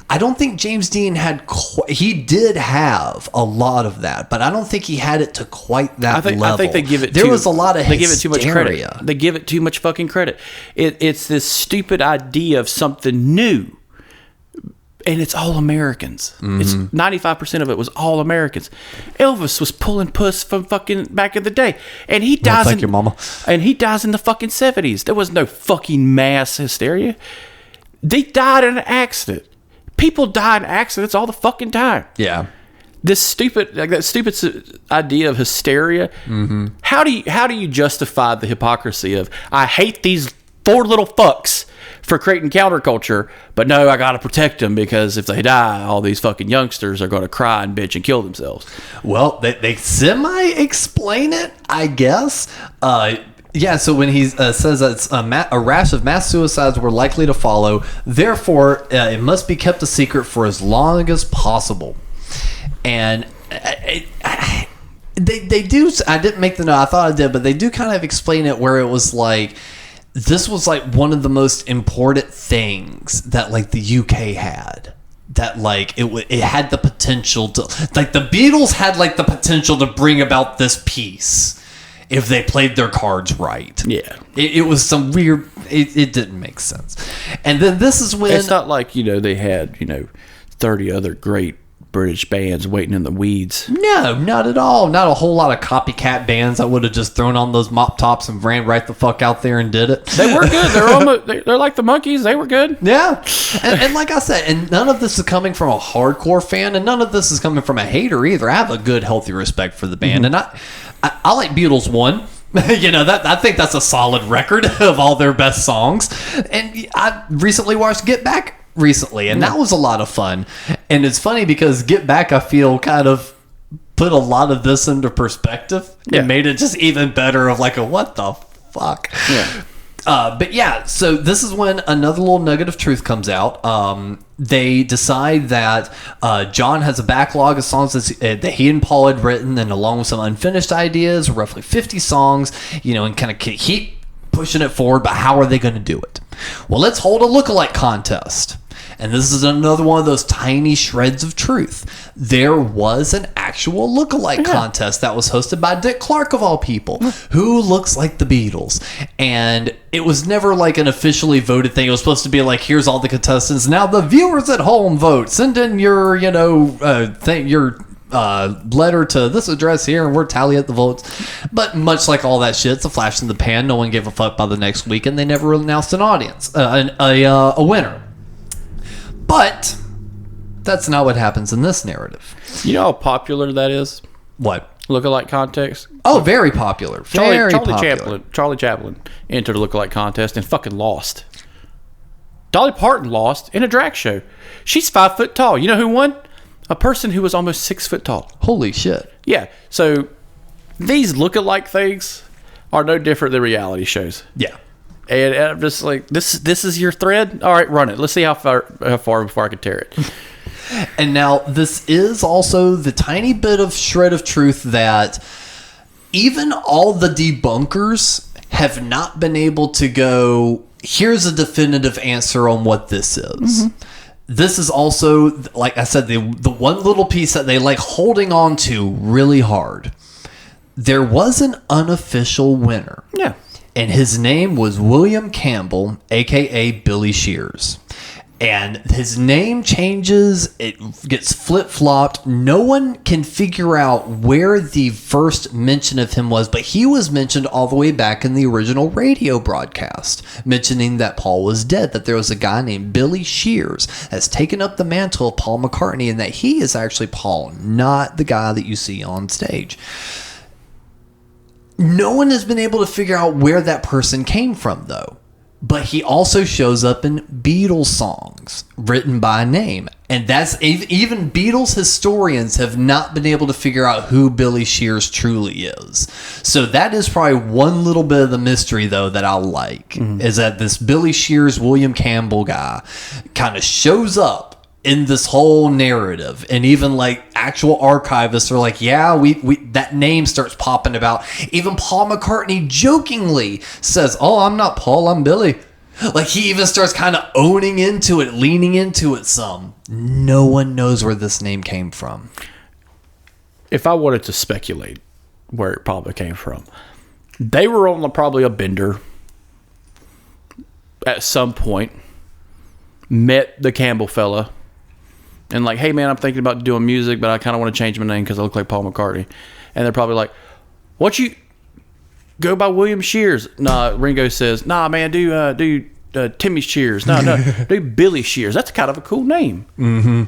I don't think James Dean had. He did have a lot of that, but I don't think he had it to quite that level. I think they give it. There was a lot of hysteria. They give it too much credit. They give it too much fucking credit. It's this stupid idea of something new, and it's all Americans. It's 95% of it was all Americans. Elvis was pulling puss from fucking back in the day, and he dies. Thank you, Mama. And he dies in the fucking 70s. There was no fucking mass hysteria. They died in an accident. People die in accidents all the fucking time. Yeah. This stupid idea of hysteria. How do you justify the hypocrisy of I hate these 4 little fucks for creating counterculture, but no, I gotta protect them because if they die, all these fucking youngsters are gonna cry and bitch and kill themselves. Well, they semi-explain it, I guess. Yeah, so when he says that a rash of mass suicides were likely to follow, therefore it must be kept a secret for as long as possible. And they do. I didn't make the note. I thought I did, but they do kind of explain it where it was like this was like one of the most important things that like the UK had. That like it had the potential to like the Beatles had like the potential to bring about this peace. If they played their cards right. Yeah. It was some weird... It didn't make sense. And then this is when... It's not like, they had, 30 other great British bands waiting in the weeds. No, not at all. Not a whole lot of copycat bands that would have just thrown on those mop tops and ran right the fuck out there and did it. They were good. They're like the Monkees. They were good. Yeah. And like I said, and none of this is coming from a hardcore fan, and none of this is coming from a hater either. I have a good, healthy respect for the band, and I like Beatles 1. I think that's a solid record of all their best songs. And I recently watched Get Back and that was a lot of fun. And it's funny because Get Back, I feel, kind of put a lot of this into perspective and made it just even better of like a what the fuck. Yeah. But yeah, so this is when another little nugget of truth comes out. They decide that John has a backlog of songs that he and Paul had written, and along with some unfinished ideas, roughly 50 songs, and kind of keep pushing it forward. But how are they going to do it? Well, let's hold a lookalike contest. And this is another one of those tiny shreds of truth. There was an actual lookalike contest that was hosted by Dick Clark, of all people, who looks like the Beatles. And it was never like an officially voted thing. It was supposed to be like, here's all the contestants. Now the viewers at home vote. Send in your, letter to this address here, and we're tally at the votes. But much like all that shit, it's a flash in the pan. No one gave a fuck by the next week, and they never announced an audience, a winner. But that's not what happens in this narrative. You know how popular that is? What? Lookalike contest? Oh, very popular. Very popular. Charlie Chaplin entered a lookalike contest and fucking lost. Dolly Parton lost in a drag show. She's 5 foot tall. You know who won? A person who was almost 6 foot tall. Holy shit. Yeah. So these lookalike things are no different than reality shows. Yeah. And I'm just like, this is your thread? All right, run it. Let's see how far before I can tear it. And now this is also the tiny bit of shred of truth that even all the debunkers have not been able to go, here's a definitive answer on what this is. Mm-hmm. This is also, like I said, the one little piece that they like holding on to really hard. There was an unofficial winner. Yeah. And his name was William Campbell, a.k.a. Billy Shears. And his name changes. It gets flip-flopped. No one can figure out where the first mention of him was, but he was mentioned all the way back in the original radio broadcast, mentioning that Paul was dead, that there was a guy named Billy Shears that's taken up the mantle of Paul McCartney, and that he is actually Paul, not the guy that you see on stage. No one has been able to figure out where that person came from, though. But he also shows up in Beatles songs written by name. And that's even Beatles historians have not been able to figure out who Billy Shears truly is. So that is probably one little bit of the mystery, though, that I like, is that this Billy Shears, William Campbell guy kind of shows up in this whole narrative, and even like actual archivists are like, yeah, we that name starts popping about. Even Paul McCartney jokingly says, "Oh, I'm not Paul, I'm Billy." Like he even starts kind of owning into it, leaning into it some. No one knows where this name came from. If I wanted to speculate where it probably came from, they were on probably a bender at some point, met the Campbell fella, and like, hey man, I'm thinking about doing music, but I kind of want to change my name because I look like Paul McCartney. And they're probably like, what, you go by William Shears? Nah, Ringo says, nah man, do Timmy Shears. No, do Billy Shears. That's kind of a cool name. Mm-hmm.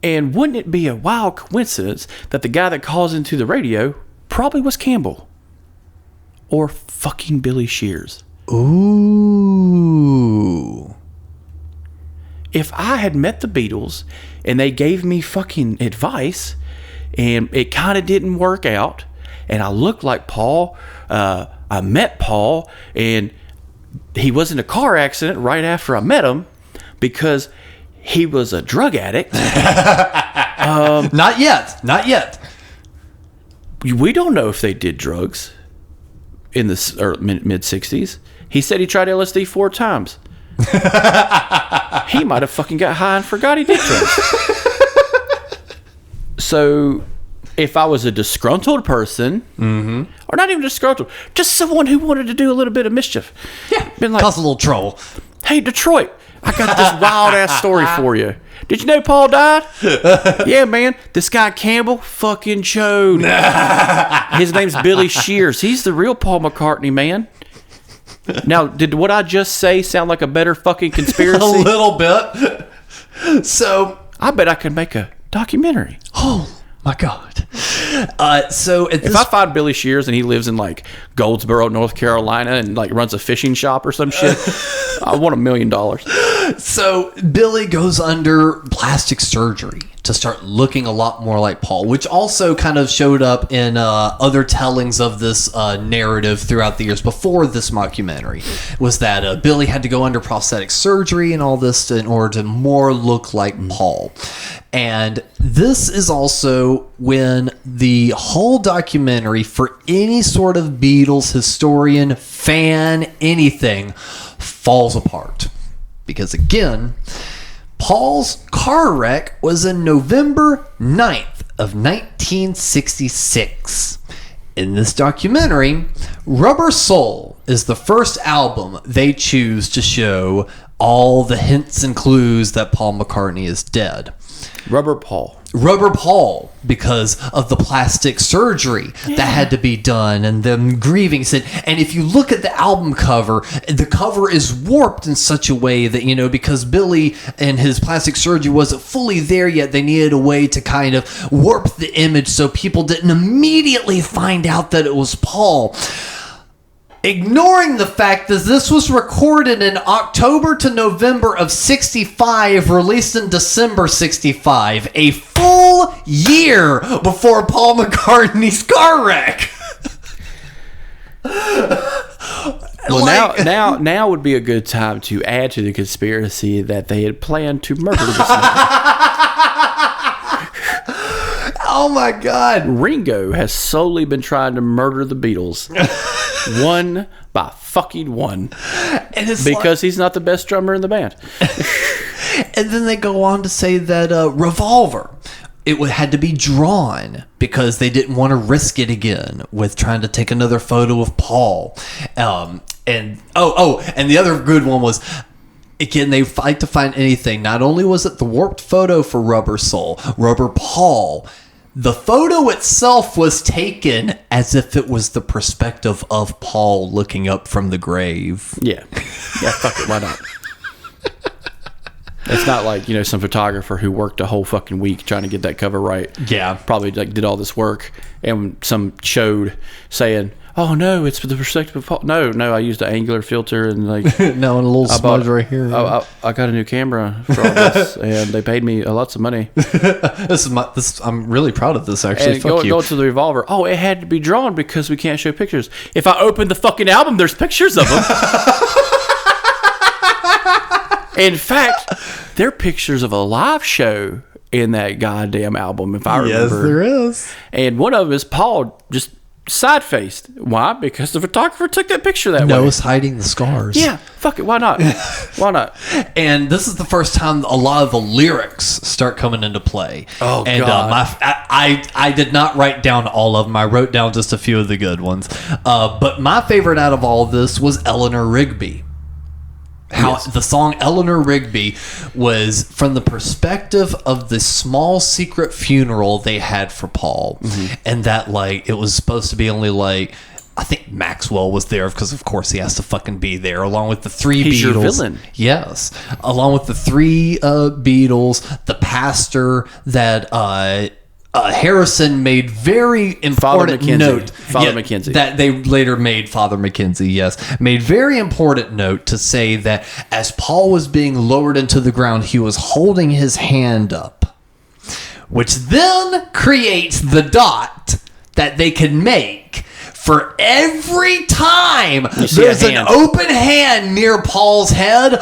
And wouldn't it be a wild coincidence that the guy that calls into the radio probably was Campbell or fucking Billy Shears? Ooh. If I had met the Beatles and they gave me fucking advice and it kind of didn't work out and I looked like Paul, I met Paul and he was in a car accident right after I met him because he was a drug addict. Not yet. We don't know if they did drugs in the mid-60s. He said he tried LSD 4 times. He might have fucking got high and forgot he did drugs. So if I was a disgruntled person, or not even disgruntled, just someone who wanted to do a little bit of mischief, yeah, been like, cause a little trouble. Hey Detroit, I got this wild ass story for you. Did you know Paul died? Yeah, man. This guy Campbell fucking chode. His name's Billy Shears. He's the real Paul McCartney, man. Now, did what I just say sound like a better fucking conspiracy? A little bit. So I bet I could make a documentary. oh my god. So at this If I find Billy Shears and he lives in like Goldsboro, North Carolina, and like runs a fishing shop or some shit, I want $1 million. So Billy goes under plastic surgery to start looking a lot more like Paul, which also kind of showed up in other tellings of this narrative throughout the years before this mockumentary, was that Billy had to go under prosthetic surgery and all this in order to more look like Paul. And this is also when the whole documentary, for any sort of Beatles historian, fan, anything, falls apart. Because again, Paul's car wreck was in November 9th of 1966. In this documentary, Rubber Soul is the first album they choose to show all the hints and clues that Paul McCartney is dead. Rubber Paul, because of the plastic surgery that had to be done and them grieving. And if you look at the album cover, the cover is warped in such a way that, because Billy and his plastic surgery wasn't fully there yet, they needed a way to kind of warp the image so people didn't immediately find out that it was Paul. Ignoring the fact that this was recorded in October to November of 65, released in December 65, a full year before Paul McCartney's car wreck. Well, now would be a good time to add to the conspiracy that they had planned to murder this man. Oh my God. Ringo has solely been trying to murder the Beatles. One by fucking one. And it's because he's not the best drummer in the band. And then they go on to say that Revolver, it had to be drawn because they didn't want to risk it again with trying to take another photo of Paul. And the other good one was, again, they like to find anything. Not only was it the warped photo for Rubber Soul, Rubber Paul, the photo itself was taken as if it was the perspective of Paul looking up from the grave. Yeah, fuck it, why not? It's not like, some photographer who worked a whole fucking week trying to get that cover right. Yeah. Probably did all this work, and some chode saying, oh no, it's the perspective of Paul. No, I used an angular filter and no, and a little smudge right here. I got a new camera for all this, and they paid me lots of money. I'm really proud of this, actually. And go to the Revolver. Oh, it had to be drawn because we can't show pictures. If I open the fucking album, there's pictures of them. In fact, there are pictures of a live show in that goddamn album, if I remember. Yes, there is. And one of them is Paul just side-faced. Why? Because the photographer took that picture that way. Nose hiding the scars. Yeah, fuck it. Why not? Why not? And this is the first time a lot of the lyrics start coming into play. Oh, and, God. I did not write down all of them. I wrote down just a few of the good ones. But my favorite out of all of this was Eleanor Rigby. The song Eleanor Rigby was from the perspective of the small secret funeral they had for Paul. Mm-hmm. And that it was supposed to be only I think Maxwell was there because of course he has to fucking be there along with the three Beatles. He's your villain. Yes. Along with the three Beatles, the pastor that Harrison made very important note. Father McKenzie. That they later made Father McKenzie, yes. Made very important note to say that as Paul was being lowered into the ground, he was holding his hand up. Which then creates the dot that they can make for every time there's an open hand near Paul's head.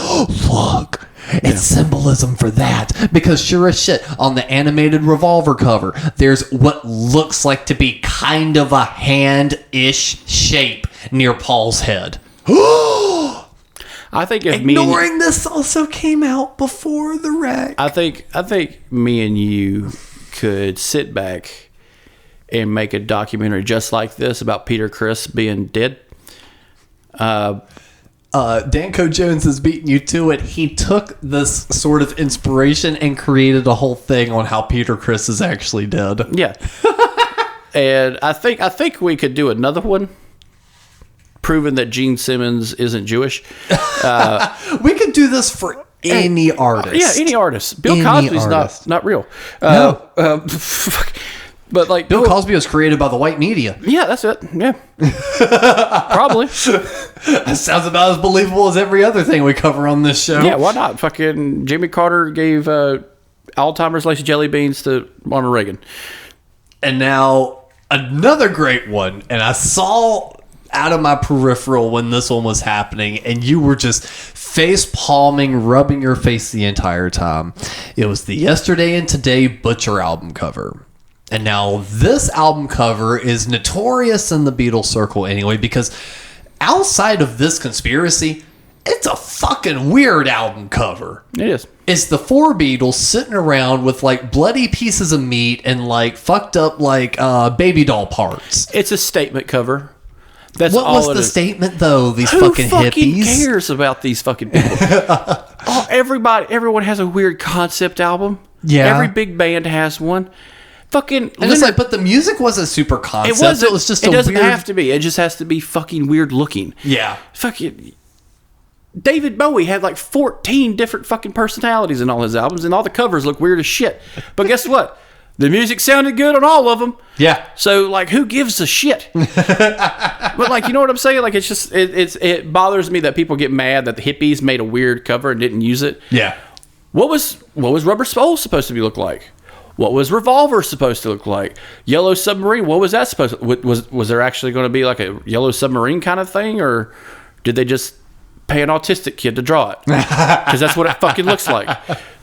Look. It's symbolism for that, because sure as shit, on the animated Revolver cover, there's what looks like to be kind of a hand-ish shape near Paul's head. I think if ignoring this also came out before the wreck. I think me and you could sit back and make a documentary just like this about Peter Criss being dead. Danko Jones is beating you to it. He took this sort of inspiration and created a whole thing on how Peter Criss is actually dead. Yeah. And I think we could do another one proving that Gene Simmons isn't Jewish. We could do this for any artist. Yeah, any artist. Bill Any Cosby's artist. not real. No. But like Bill Cosby was created by the white media. Yeah, that's it. Yeah. Probably. That sounds about as believable as every other thing we cover on this show. Yeah, why not? Fucking Jimmy Carter gave Alzheimer's laced jelly beans to Ronald Reagan. And now another great one. And I saw out of my peripheral when this one was happening, and you were just face palming, rubbing your face the entire time. It was the Yesterday and Today Butcher album cover. And now this album cover is notorious in the Beatles circle anyway, because outside of this conspiracy, it's a fucking weird album cover. It is. It's the four Beatles sitting around with like bloody pieces of meat and like fucked up like baby doll parts. It's a statement cover. That's What all was it the is. statement though? These Who fucking fucking hippies. cares about these fucking people? Everyone has a weird concept album. Yeah. Every big band has one. Fucking. And it's like, but the music wasn't super concept. It was just It a doesn't weird... have to be. It just has to be fucking weird looking. Yeah. Fucking. David Bowie had like 14 different fucking personalities in all his albums, and all the covers look weird as shit. But guess what? The music sounded good on all of them. Yeah. So, like, who gives a shit? But, like, you know what I'm saying? Like, it's just, it bothers me that people get mad that the hippies made a weird cover and didn't use it. Yeah. What was Rubber Soul supposed to look like? What was Revolver supposed to look like? Yellow Submarine, what was that supposed to... Was there actually going to be, like, a Yellow Submarine kind of thing? Or did they just pay an autistic kid to draw it? Because that's what it fucking looks like.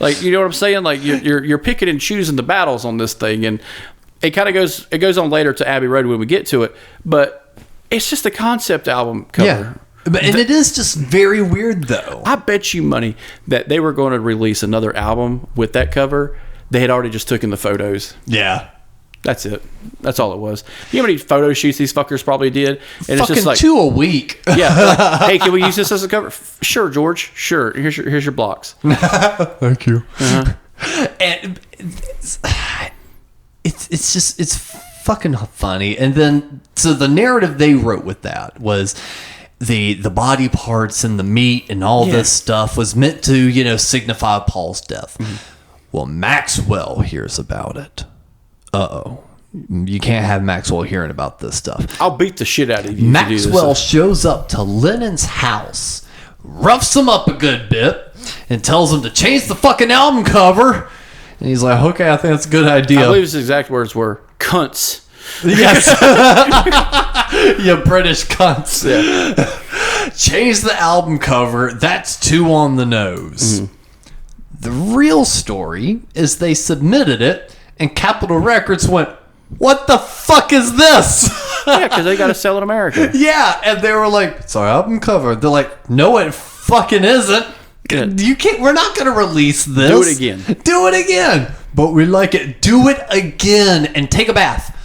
Like, you know what I'm saying? Like, you're picking and choosing the battles on this thing, and it kind of goes on later to Abbey Road when we get to it, but it's just a concept album cover. Yeah. But, and it is just very weird, though. I bet you money that they were going to release another album with that cover. They had already just taken the photos. Yeah. That's it. That's all it was. You know how many photo shoots these fuckers probably did? And Fucking it's just like 2 a week. yeah. Like, hey, can we use this as a cover? Sure, George. Sure. Here's your blocks. Thank you. And it's fucking funny. And then so the narrative they wrote with that was the body parts and the meat and all this stuff was meant to signify Paul's death. Mm-hmm. Well, Maxwell hears about it. Uh-oh. You can't have Maxwell hearing about this stuff. I'll beat the shit out of you. Maxwell shows up to Lennon's house, roughs him up a good bit, and tells him to change the fucking album cover. And he's like, okay, I think that's a good idea. I believe his exact words were, cunts. Yes. You British cunts. Yeah. Change the album cover. That's 2 on the nose. Mm-hmm. The real story is they submitted it, and Capitol Records went, what the fuck is this? Yeah, because they got to sell in America. Yeah, and they were like, it's our album cover. They're like, no, it fucking isn't. Yeah. You can't. We're not going to release this. Do it again. Do it again. But we like it. Do it again and take a bath.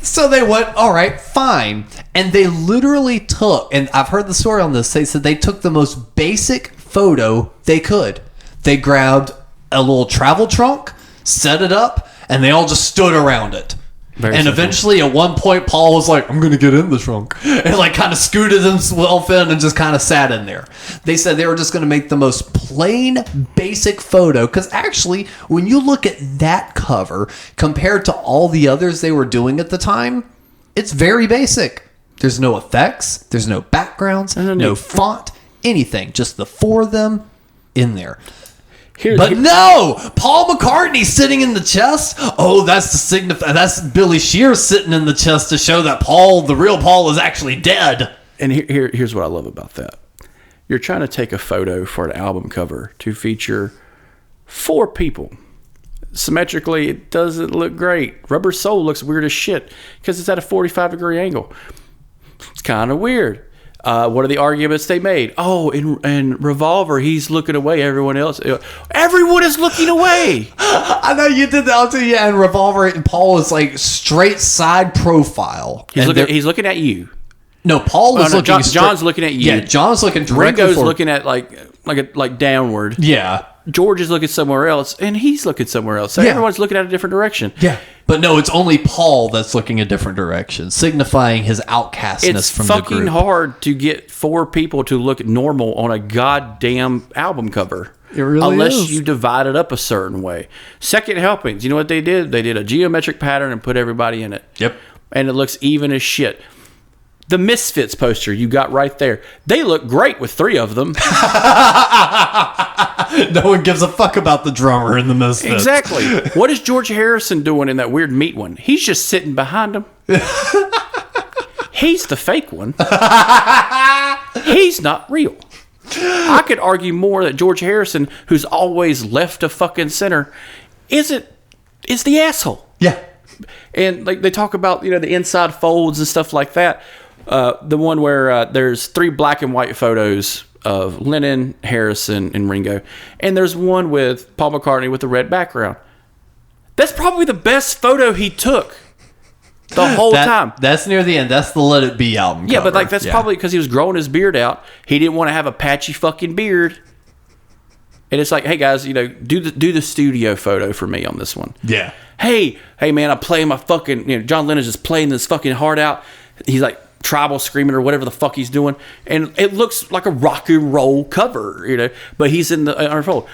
So they went, all right, fine. And they literally took, and I've heard the story on this, they said they took the most basic photo they could. They grabbed a little travel trunk, set it up, and they all just stood around it. Very and simple. eventually at one point Paul was like, I'm going to get in the trunk. And like kind of scooted himself in and just kind of sat in there. They said they were just going to make the most plain basic photo. Because actually, when you look at that cover compared to all the others they were doing at the time, it's very basic. There's no effects. There's no backgrounds. No font. Anything. Just the 4 of them in there. But no, Paul McCartney sitting in the chest. Oh, that's that's Billy Shear sitting in the chest to show that Paul, the real Paul, is actually dead. And here's what I love about that. You're trying to take a photo for an album cover to feature 4 people. Symmetrically, it doesn't look great. Rubber Soul looks weird as shit because it's at a 45-degree angle. It's kind of weird. What are the arguments they made? Oh, in Revolver, he's looking away. Everyone else, everyone is looking away. I know you did that too. Yeah, and Revolver and Paul is like straight side profile. He's looking at you. No, Paul is looking. John's looking at you. Yeah, John's looking directly. Ringo's forward. looking at like downward. Yeah. George is looking somewhere else, and he's looking somewhere else. So everyone's looking at a different direction. Yeah. But no, it's only Paul that's looking a different direction, signifying his outcastness It's from the group. fucking hard to get 4 people to look normal on a goddamn album cover. It really Unless is. you divide it up a certain way. Second helpings, you know what they did? They did a geometric pattern and put everybody in it. Yep. And it looks even as shit. The Misfits poster you got right there. They look great with 3 of them. No one gives a fuck about the drummer in the Misfits. Exactly. What is George Harrison doing in that weird meat one? He's just sitting behind him. He's the fake one. He's not real. I could argue more that George Harrison, who's always left of fucking center, is the asshole. Yeah. And like they talk about, the inside folds and stuff like that. The one where there's 3 black and white photos of Lennon, Harrison, and Ringo, and there's one with Paul McCartney with the red background. That's probably the best photo he took the whole time. That's near the end. That's the Let It Be album Yeah, cover. but that's probably because he was growing his beard out. He didn't want to have a patchy fucking beard. And it's like, hey guys, do the studio photo for me on this one. Yeah. Hey man, I'm playing my fucking, John Lennon's just playing this fucking heart out. He's like tribal screaming or whatever the fuck he's doing, and it looks like a rock and roll cover, but he's in the unfold.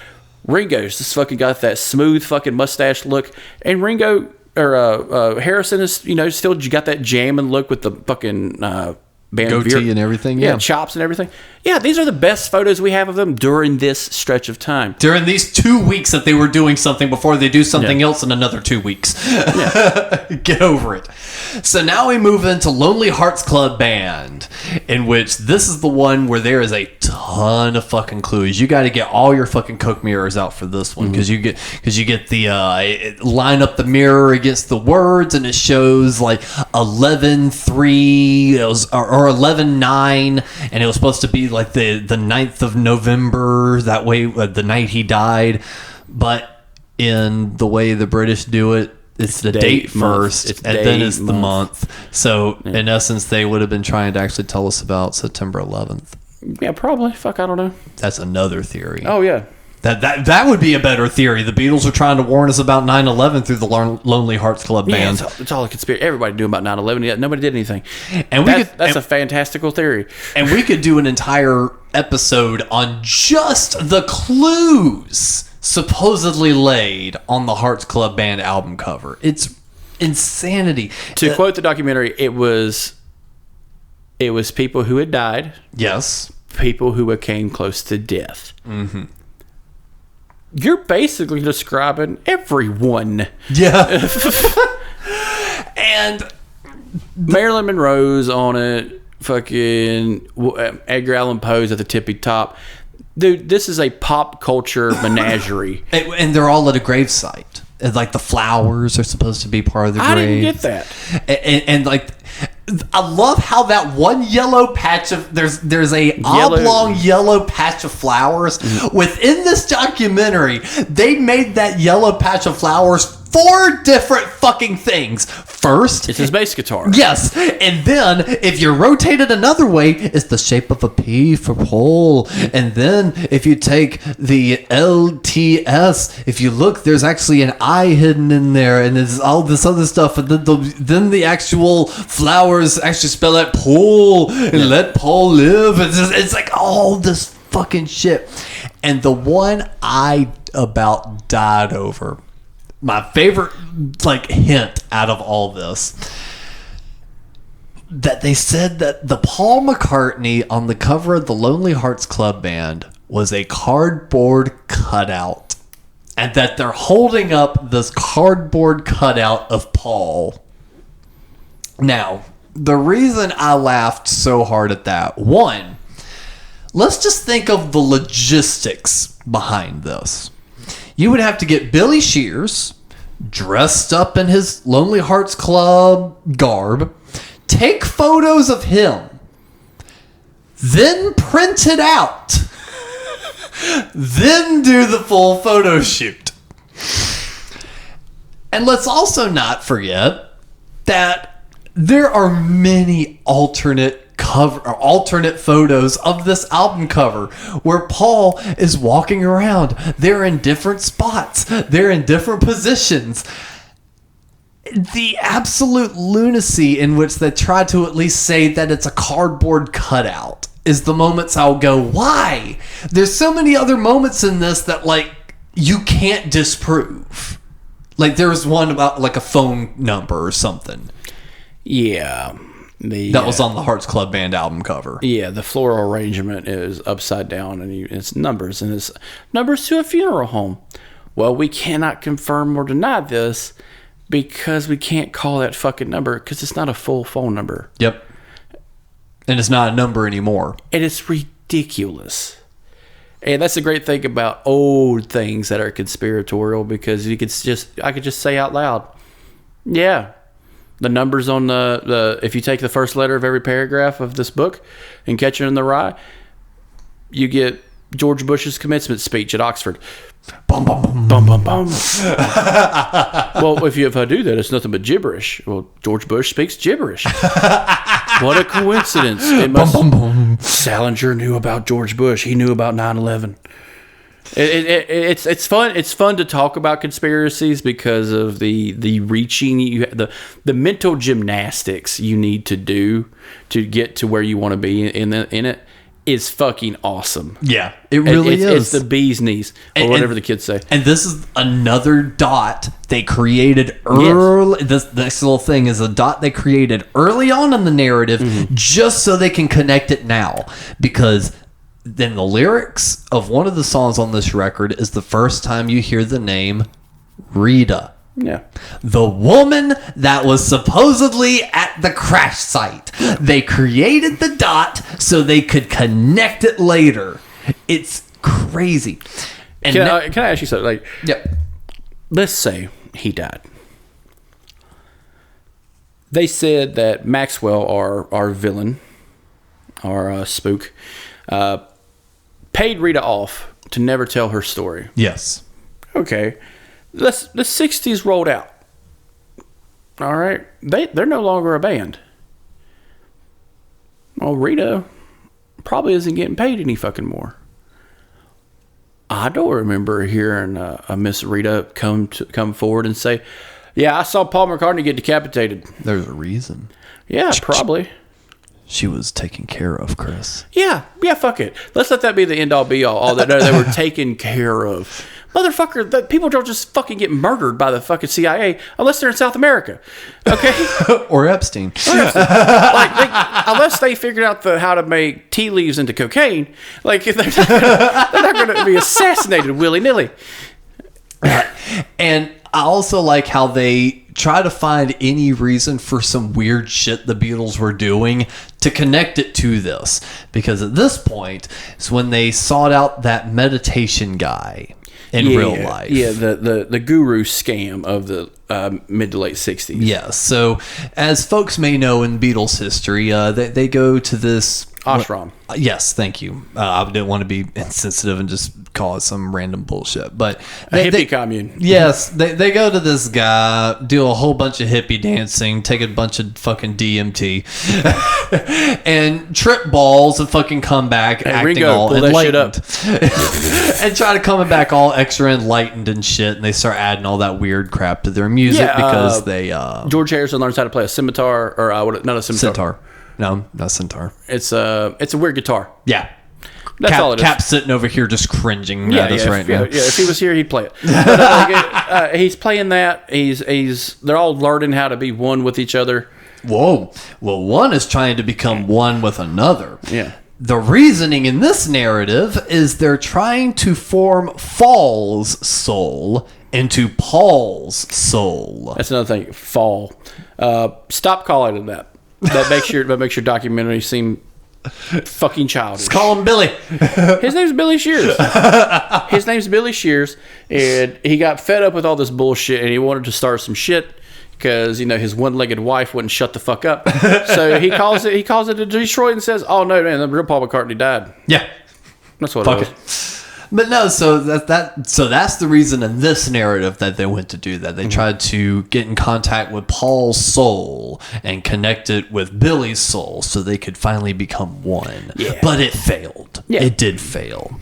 Ringo's this fucking got that smooth fucking mustache look, and Ringo or Harrison is still got that jamming look with the fucking band goatee and everything. Yeah, chops and everything. Yeah, these are the best photos we have of them during this stretch of time. During these 2 weeks that they were doing something before they do something else in another 2 weeks. Yeah. Get over it. So now we move into Lonely Hearts Club Band, in which this is the one where there is a ton of fucking clues. You got to get all your fucking Coke mirrors out for this one, because you get the line up the mirror against the words, and it shows like 11/3 or 11/9, and it was supposed to be like the 9th of November, that way the night he died. But in the way the British do it, it's the date first, and then it's the month. So in essence, they would have been trying to actually tell us about September 11th. Yeah, probably. Fuck, I don't know. That's another theory. Oh yeah. That would be a better theory. The Beatles are trying to warn us about 9/11 through the Lonely Hearts Club Band. Yeah, it's all a conspiracy. Everybody knew about 9/11. Yet nobody did anything. And that's a fantastical theory. And we could do an entire episode on just the clues supposedly laid on the Hearts Club Band album cover. It's insanity. To quote the documentary, it was people who had died. Yes. People who came close to death. Mm-hmm. You're basically describing everyone. Yeah. And Marilyn Monroe's on it. Fucking Edgar Allan Poe's at the tippy top. Dude, this is a pop culture menagerie. And they're all at a gravesite. And like the flowers are supposed to be part of the grave. I didn't get that. And like, I love how that one yellow patch of there's a oblong yellow patch of flowers within this documentary. They made that yellow patch of flowers 4 different fucking things. First, It's his bass guitar. yes, and then if you rotate it another way, it's the shape of a P for Paul. And then if you take the LTS, if you look, there's actually an I hidden in there, and there's all this other stuff. And then the actual flowers actually spell out Paul and let Paul live. It's like all this fucking shit. And the one I about died over, my favorite like hint out of all this, that they said that the Paul McCartney on the cover of the Lonely Hearts Club Band was a cardboard cutout, and that they're holding up this cardboard cutout of Paul. Now, the reason I laughed so hard at that, one, let's just think of the logistics behind this. You would have to get Billy Shears dressed up in his Lonely Hearts Club garb, take photos of him, then print it out, then do the full photo shoot. And let's also not forget that there are many alternate cover or alternate photos of this album cover where Paul is walking around. They're in different spots. They're in different positions. The absolute lunacy in which they try to at least say that it's a cardboard cutout is the moments I'll go, why? There's so many other moments in this that, like, you can't disprove. Like, there was one about, like, a phone number or something. Yeah. That was on the Hearts Club Band album cover. Yeah, the floral arrangement is upside down, and it's numbers, and it's numbers to a funeral home. Well, we cannot confirm or deny this because we can't call that fucking number because it's not a full phone number. Yep. And it's not a number anymore. And it's ridiculous. And that's the great thing about old things that are conspiratorial, because I could just say out loud, yeah, the numbers on the if you take the first letter of every paragraph of this book and catch it in the rye, you get George Bush's commencement speech at Oxford. Bum, bum, bum, bum, bum, bum. Well, if I do that, it's nothing but gibberish. Well, George Bush speaks gibberish. What a coincidence. It must, Salinger knew about George Bush. He knew about 9/11. It's fun. It's fun to talk about conspiracies because of the reaching, the mental gymnastics you need to do to get to where you want to be in it is fucking awesome. Yeah, it really is. It's the bee's knees, or whatever the kids say. And this is another dot they created early. Yes. This little thing is a dot they created early on in the narrative, just so they can connect it now. Because then the lyrics of one of the songs on this record is the first time you hear the name Rita. Yeah. The woman that was supposedly at the crash site. They created the dot so they could connect it later. It's crazy. And can I ask you something? Like, yep. Let's say he died. They said that Maxwell, our villain, our spook, paid Rita off to never tell her story. Yes. Okay. The 60s rolled out. All right. They're no longer a band. Well, Rita probably isn't getting paid any fucking more. I don't remember hearing a Miss Rita come forward and say, yeah, I saw Paul McCartney get decapitated. There's a reason. Yeah, probably. She was taken care of, Chris. Yeah, fuck it. Let's let that be the end-all, be-all. All that they were taken care of. Motherfucker, people don't just fucking get murdered by the fucking CIA unless they're in South America. Okay? Or Epstein. Unless they figured out how to make tea leaves into cocaine, like they're not going to be assassinated willy-nilly. And I also like how they try to find any reason for some weird shit the Beatles were doing to connect it to this. Because at this point is when they sought out that meditation guy in real life. Yeah, the guru scam of the mid to late 60s. Yes. So as folks may know in Beatles history, they go to this ashram. Yes, thank you. I didn't want to be insensitive and just call it some random bullshit, but a hippie commune. Yes, they go to this guy, do a whole bunch of hippie dancing, take a bunch of fucking DMT, and trip balls and fucking come back acting Ringo, all pull enlightened, that shit and try to come back all extra enlightened and shit. And they start adding all that weird crap to their music because they George Harrison learns how to play a scimitar, or not a scimitar. Centaur. No, not centaur. It's a weird guitar. Yeah. That's all it is. Cap's sitting over here just cringing at us right now. Yeah, if he was here, he'd play it. But, he's playing that. They're all learning how to be one with each other. Whoa. Well, one is trying to become one with another. Yeah. The reasoning in this narrative is they're trying to form Fall's soul into Paul's soul. That's another thing. Fall. Stop calling it that. That makes your documentary seem fucking childish. Let's call him Billy. His name's Billy Shears. And he got fed up with all this bullshit, and he wanted to start some shit because his one-legged wife wouldn't shut the fuck up. So he calls it to Detroit and says, "Oh no, man, the real Paul McCartney died." Yeah, that's what fuck it was. But no, so that's the reason in this narrative that they went to do that. They tried to get in contact with Paul's soul and connect it with Billy's soul so they could finally become one. Yeah. But it failed. Yeah. It did fail.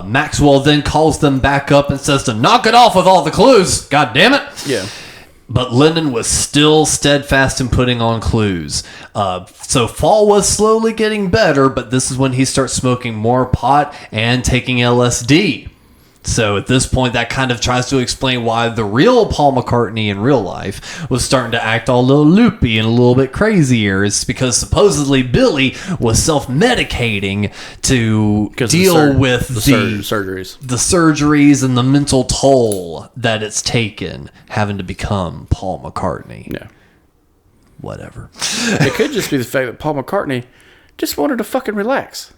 Maxwell then calls them back up and says to knock it off with all the clues. God damn it. Yeah. But Lennon was still steadfast in putting on clues. So Fall was slowly getting better, but this is when he starts smoking more pot and taking LSD. So at this point, that kind of tries to explain why the real Paul McCartney in real life was starting to act all a little loopy and a little bit crazier. It's because supposedly Billy was self-medicating to deal with the surgeries and the mental toll that it's taken having to become Paul McCartney. Yeah. Whatever. It could just be the fact that Paul McCartney just wanted to fucking relax.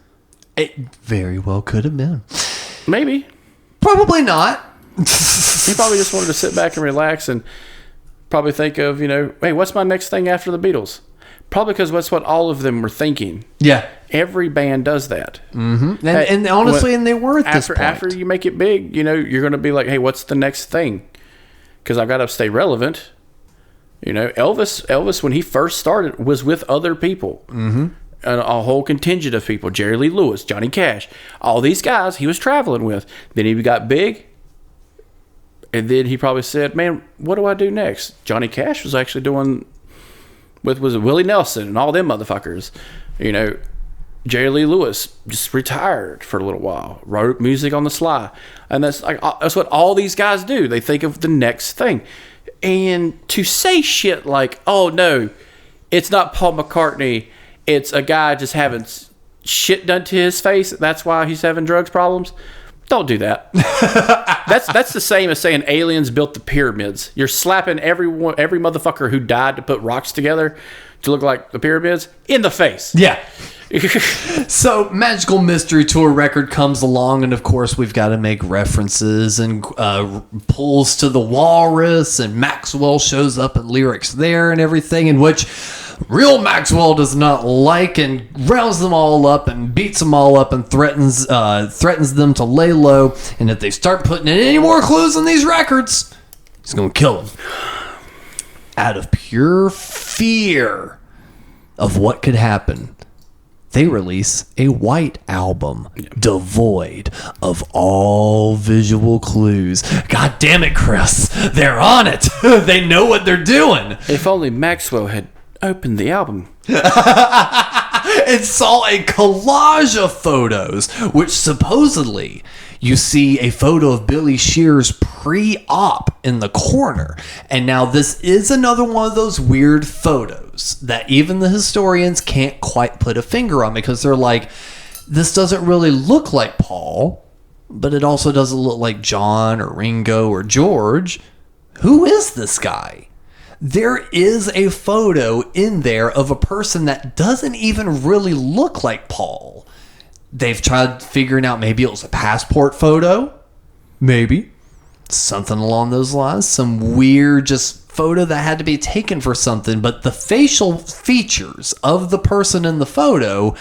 It very well could have been. Maybe. Probably not. He probably just wanted to sit back and relax and probably think of, hey, what's my next thing after the Beatles? Probably because that's what all of them were thinking. Yeah. Every band does that. Mm-hmm. And honestly, and they were at this point. After you make it big, you're going to be like, hey, what's the next thing? Because I've got to stay relevant. Elvis, when he first started, was with other people. Mm-hmm. A whole contingent of people. Jerry Lee Lewis, Johnny Cash. All these guys he was traveling with. Then he got big. And then he probably said, man, what do I do next? Johnny Cash was actually doing was Willie Nelson and all them motherfuckers. Jerry Lee Lewis just retired for a little while. Wrote music on the sly. And that's what all these guys do. They think of the next thing. And to say shit like, oh no, it's not Paul McCartney, it's a guy just having shit done to his face, that's why he's having drugs problems. Don't do that. That's the same as saying aliens built the pyramids. You're slapping every motherfucker who died to put rocks together to look like the pyramids in the face. Yeah. So Magical Mystery Tour record comes along, and of course we've got to make references and pulls to the Walrus, and Maxwell shows up in lyrics there and everything, in which real Maxwell does not like and rounds them all up and beats them all up and threatens them to lay low, and if they start putting in any more clues in these records, he's going to kill them. Out of pure fear of what could happen, they release a white album devoid of all visual clues. God damn it, Chris. They're on it. They know what they're doing. If only Maxwell had opened the album. And saw a collage of photos, which supposedly you see a photo of Billy Shear's pre-op in the corner. And now this is another one of those weird photos that even the historians can't quite put a finger on, because they're like, this doesn't really look like Paul, but it also doesn't look like John or Ringo or George. Who is this guy? There is a photo in there of a person that doesn't even really look like Paul. They've tried figuring out maybe it was a passport photo. Maybe. Something along those lines. Some weird just photo that had to be taken for something. But the facial features of the person in the photo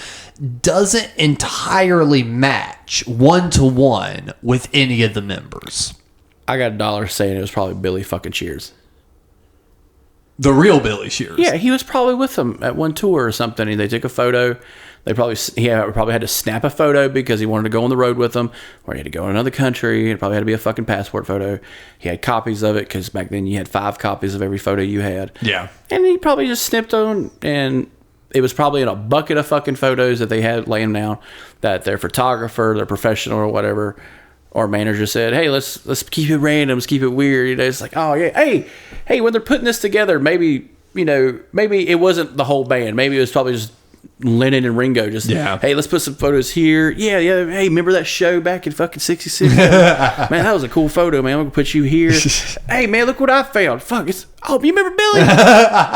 doesn't entirely match one-to-one with any of the members. I got $1 saying it was probably Billy fucking Shears. The real Billy Shears. Yeah, he was probably with them at one tour or something, and they took a photo. He probably had to snap a photo because he wanted to go on the road with them, or he had to go in another country. It probably had to be a fucking passport photo. He had copies of it because back then you had 5 copies of every photo you had. Yeah. And he probably just snipped on, and it was probably in a bucket of fucking photos that they had laying down that their photographer, their professional or whatever, or manager said, hey, let's keep it random, let's keep it weird. It's like, oh yeah, hey, when they're putting this together, maybe it wasn't the whole band. Maybe it was probably just Lennon and Ringo. Just, hey, let's put some photos here. Yeah. Hey, remember that show back in fucking 66? Man, that was a cool photo, man. I'm gonna put you here. Hey, man, look what I found. Fuck, you remember Billy?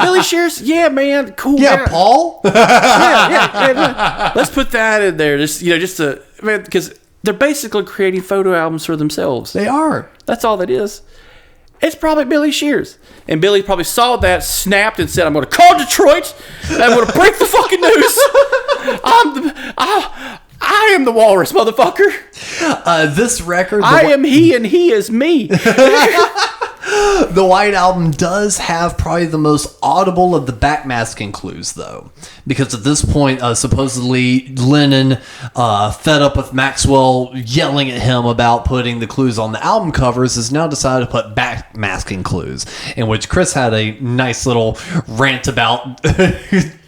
Billy Shears? Yeah, man, cool. Yeah, guy. Paul. yeah. Let's put that in there. Because they're basically creating photo albums for themselves. They are. That's all that is. It's probably Billy Shears. And Billy probably saw that, snapped, and said, I'm going to call Detroit, and I'm going to break the fucking news. I am the walrus, motherfucker. This record, I am he and he is me. the White Album does have probably the most audible of the backmasking clues, though. Because at this point, supposedly Lennon, fed up with Maxwell yelling at him about putting the clues on the album covers, has now decided to put backmasking clues, in which Chris had a nice little rant about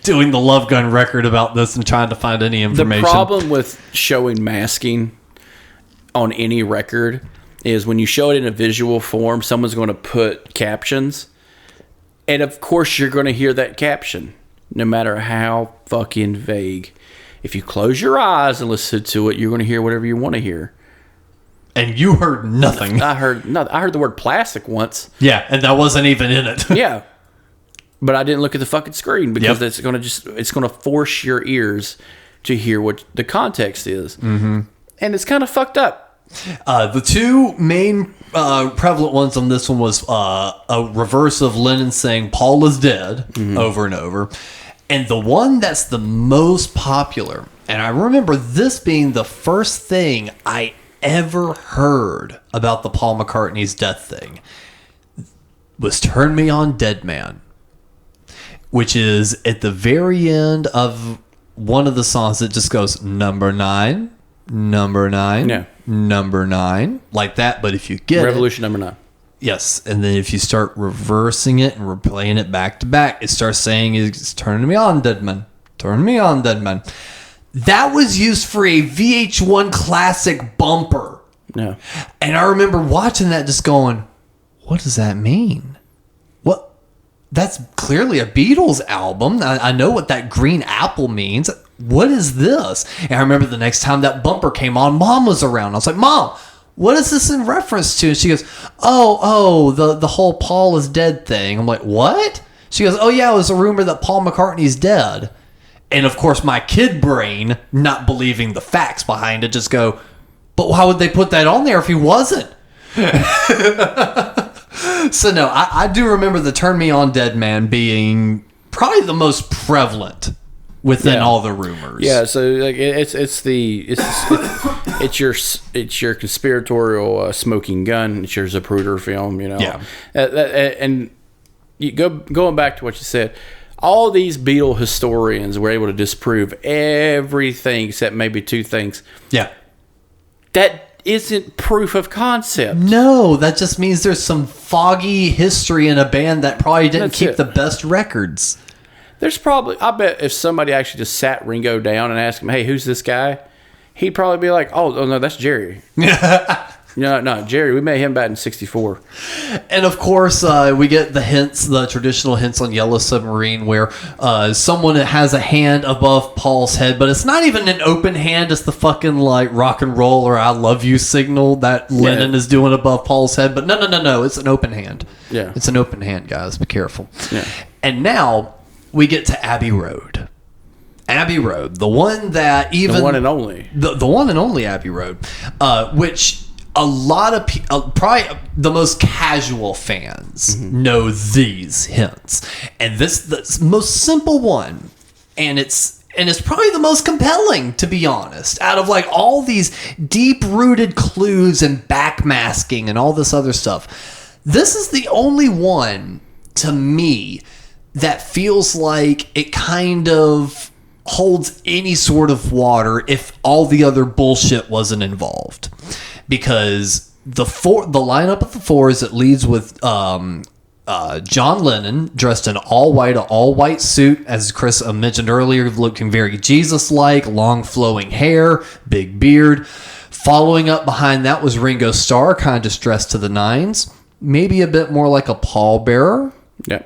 doing the Love Gun record about this and trying to find any information. The problem with showing masking on any record is when you show it in a visual form, someone's going to put captions. And of course, you're going to hear that caption, no matter how fucking vague. If you close your eyes and listen to it, you're going to hear whatever you want to hear. And you heard nothing. I heard the word plastic once. Yeah, and that wasn't even in it. Yeah. But I didn't look at the fucking screen because it's going to force your ears to hear what the context is. Mm-hmm. And it's kind of fucked up. The two main prevalent ones on this one was a reverse of Lennon saying Paul is dead over and over. And the one that's the most popular, and I remember this being the first thing I ever heard about the Paul McCartney's death thing, was Turn Me On Dead Man, which is at the very end of one of the songs that just goes number 9, number 9. Yeah. Number 9, like that. But if you get Revolution number 9. Yes, and then if you start reversing it and replaying it back to back, it starts saying, "It's turning me on, dead man. Turn me on, dead man." That was used for a VH1 classic bumper. No. And I remember watching that just going, what does that mean? What? That's clearly a Beatles album. I know what that green apple means. What is this? And I remember the next time that bumper came on, Mom was around. I was like, Mom, what is this in reference to? And she goes, the whole Paul is dead thing. I'm like, what? She goes, oh yeah, it was a rumor that Paul McCartney's dead. And of course, my kid brain, not believing the facts behind it, just go, but why would they put that on there if he wasn't? So no, I do remember the Turn Me On Dead Man being probably the most prevalent within all the rumors. Yeah, so like it's your conspiratorial smoking gun. It's your Zapruder film, you know. Yeah. And you going back to what you said, all these Beatle historians were able to disprove everything except maybe two things. Yeah. That isn't proof of concept. No, that just means there's some foggy history in a band that probably didn't keep the best records. There's probably, I bet if somebody actually just sat Ringo down and asked him, hey, who's this guy? He'd probably be like, oh no, that's Jerry. No, Jerry, we made him back in 64. And of course, we get the hints, the traditional hints on Yellow Submarine where someone has a hand above Paul's head, but it's not even an open hand. It's the fucking like rock and roll or I love you signal that Lennon is doing above Paul's head. But no. It's an open hand. Yeah. It's an open hand, guys. Be careful. Yeah. And now we get to Abbey Road. Abbey Road, the one that even... The one and only. The one and only Abbey Road, which... a lot of people, probably the most casual fans know these hints, and this the most simple one, and it's probably the most compelling, to be honest, out of like all these deep-rooted clues and backmasking and all this other stuff. This is the only one to me that feels like it kind of holds any sort of water if all the other bullshit wasn't involved. Because the lineup of the Fours, it leads with John Lennon dressed in all white suit, as Chris mentioned earlier, looking very Jesus-like, long flowing hair, big beard. Following up behind that was Ringo Starr, kind of just dressed to the nines, maybe a bit more like a pallbearer. Yeah.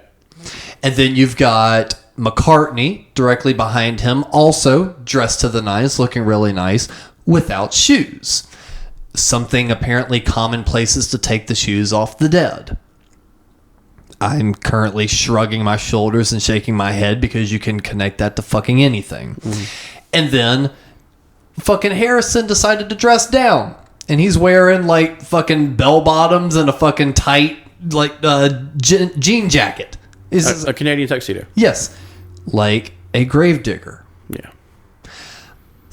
And then you've got McCartney directly behind him, also dressed to the nines, looking really nice, without shoes. Something apparently commonplace is to take the shoes off the dead. I'm currently shrugging my shoulders and shaking my head because you can connect that to fucking anything. And then fucking Harrison decided to dress down. And he's wearing like fucking bell bottoms and a fucking tight like jean jacket. A Canadian tuxedo. Yes. Like a gravedigger. Yeah.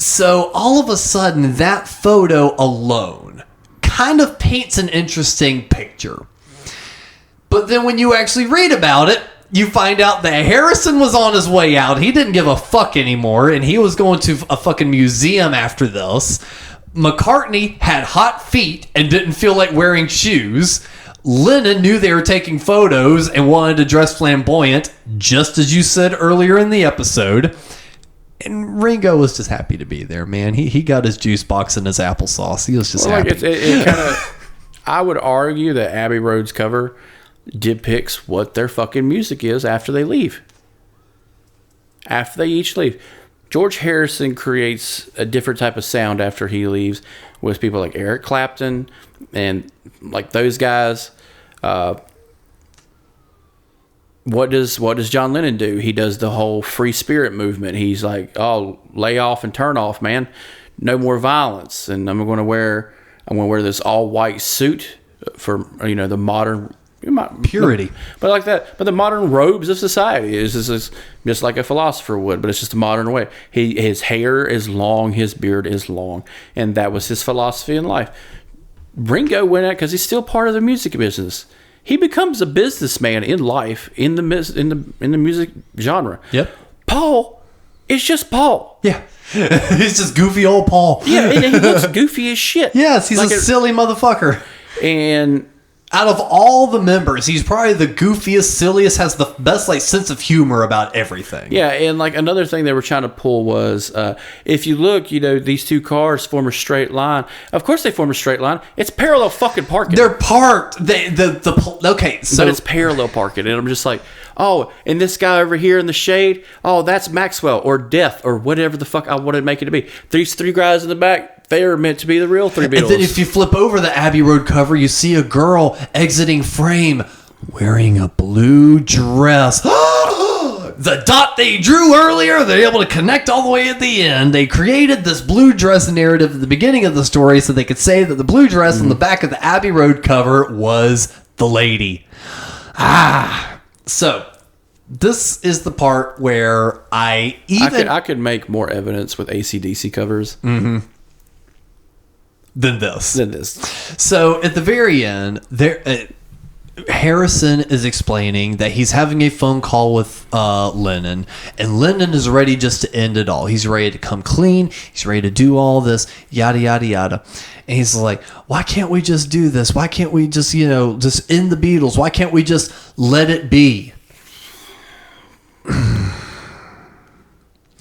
So all of a sudden, that photo alone kind of paints an interesting picture. But then when you actually read about it, you find out that Harrison was on his way out. He didn't give a fuck anymore, and he was going to a fucking museum after this. McCartney had hot feet and didn't feel like wearing shoes. Lennon knew they were taking photos and wanted to dress flamboyant, just as you said earlier in the episode. And Ringo was just happy to be there, man. He got his juice box and his applesauce. He was just happy. It kind of, I would argue that Abbey Road's cover depicts what their fucking music is after they leave. After they each leave. George Harrison creates a different type of sound after he leaves with people like Eric Clapton and like those guys. What does John Lennon do? He does the whole free spirit movement. He's like, oh, lay off and turn off, man. No more violence. And I'm going to wear this all white suit for, the modern purity. But like that. But the modern robes of society is just like a philosopher would, but it's just a modern way. His hair is long, his beard is long, and that was his philosophy in life. Ringo went out because he's still part of the music business. He becomes a businessman in life in the music genre. Yep. Paul is just Paul. Yeah. He's just goofy old Paul. Yeah, and he looks goofy as shit. Yes, he's like a silly motherfucker. And out of all the members, he's probably the goofiest, silliest, has the best sense of humor about everything. Yeah, and another thing they were trying to pull was if you look, these two cars form a straight line. Of course they form a straight line. It's parallel fucking parking. They're parked. Okay, so but it's parallel parking, and I'm just like, oh, and this guy over here in the shade, oh, that's Maxwell or Death or whatever the fuck I wanted to make it to be. These three guys in the back. They are meant to be the real three Beatles. And then if you flip over the Abbey Road cover, you see a girl exiting frame wearing a blue dress. The dot they drew earlier, they're able to connect all the way at the end. They created this blue dress narrative at the beginning of the story so they could say that the blue dress on the back of the Abbey Road cover was the lady. So this is the part where I could make more evidence with AC/DC covers. Mm-hmm. Than this. So at the very end, Harrison is explaining that he's having a phone call with Lennon, and Lennon is ready just to end it all. He's ready to come clean. He's ready to do all this, yada, yada, yada. And he's like, why can't we just do this? Why can't we just, just end the Beatles? Why can't we just let it be?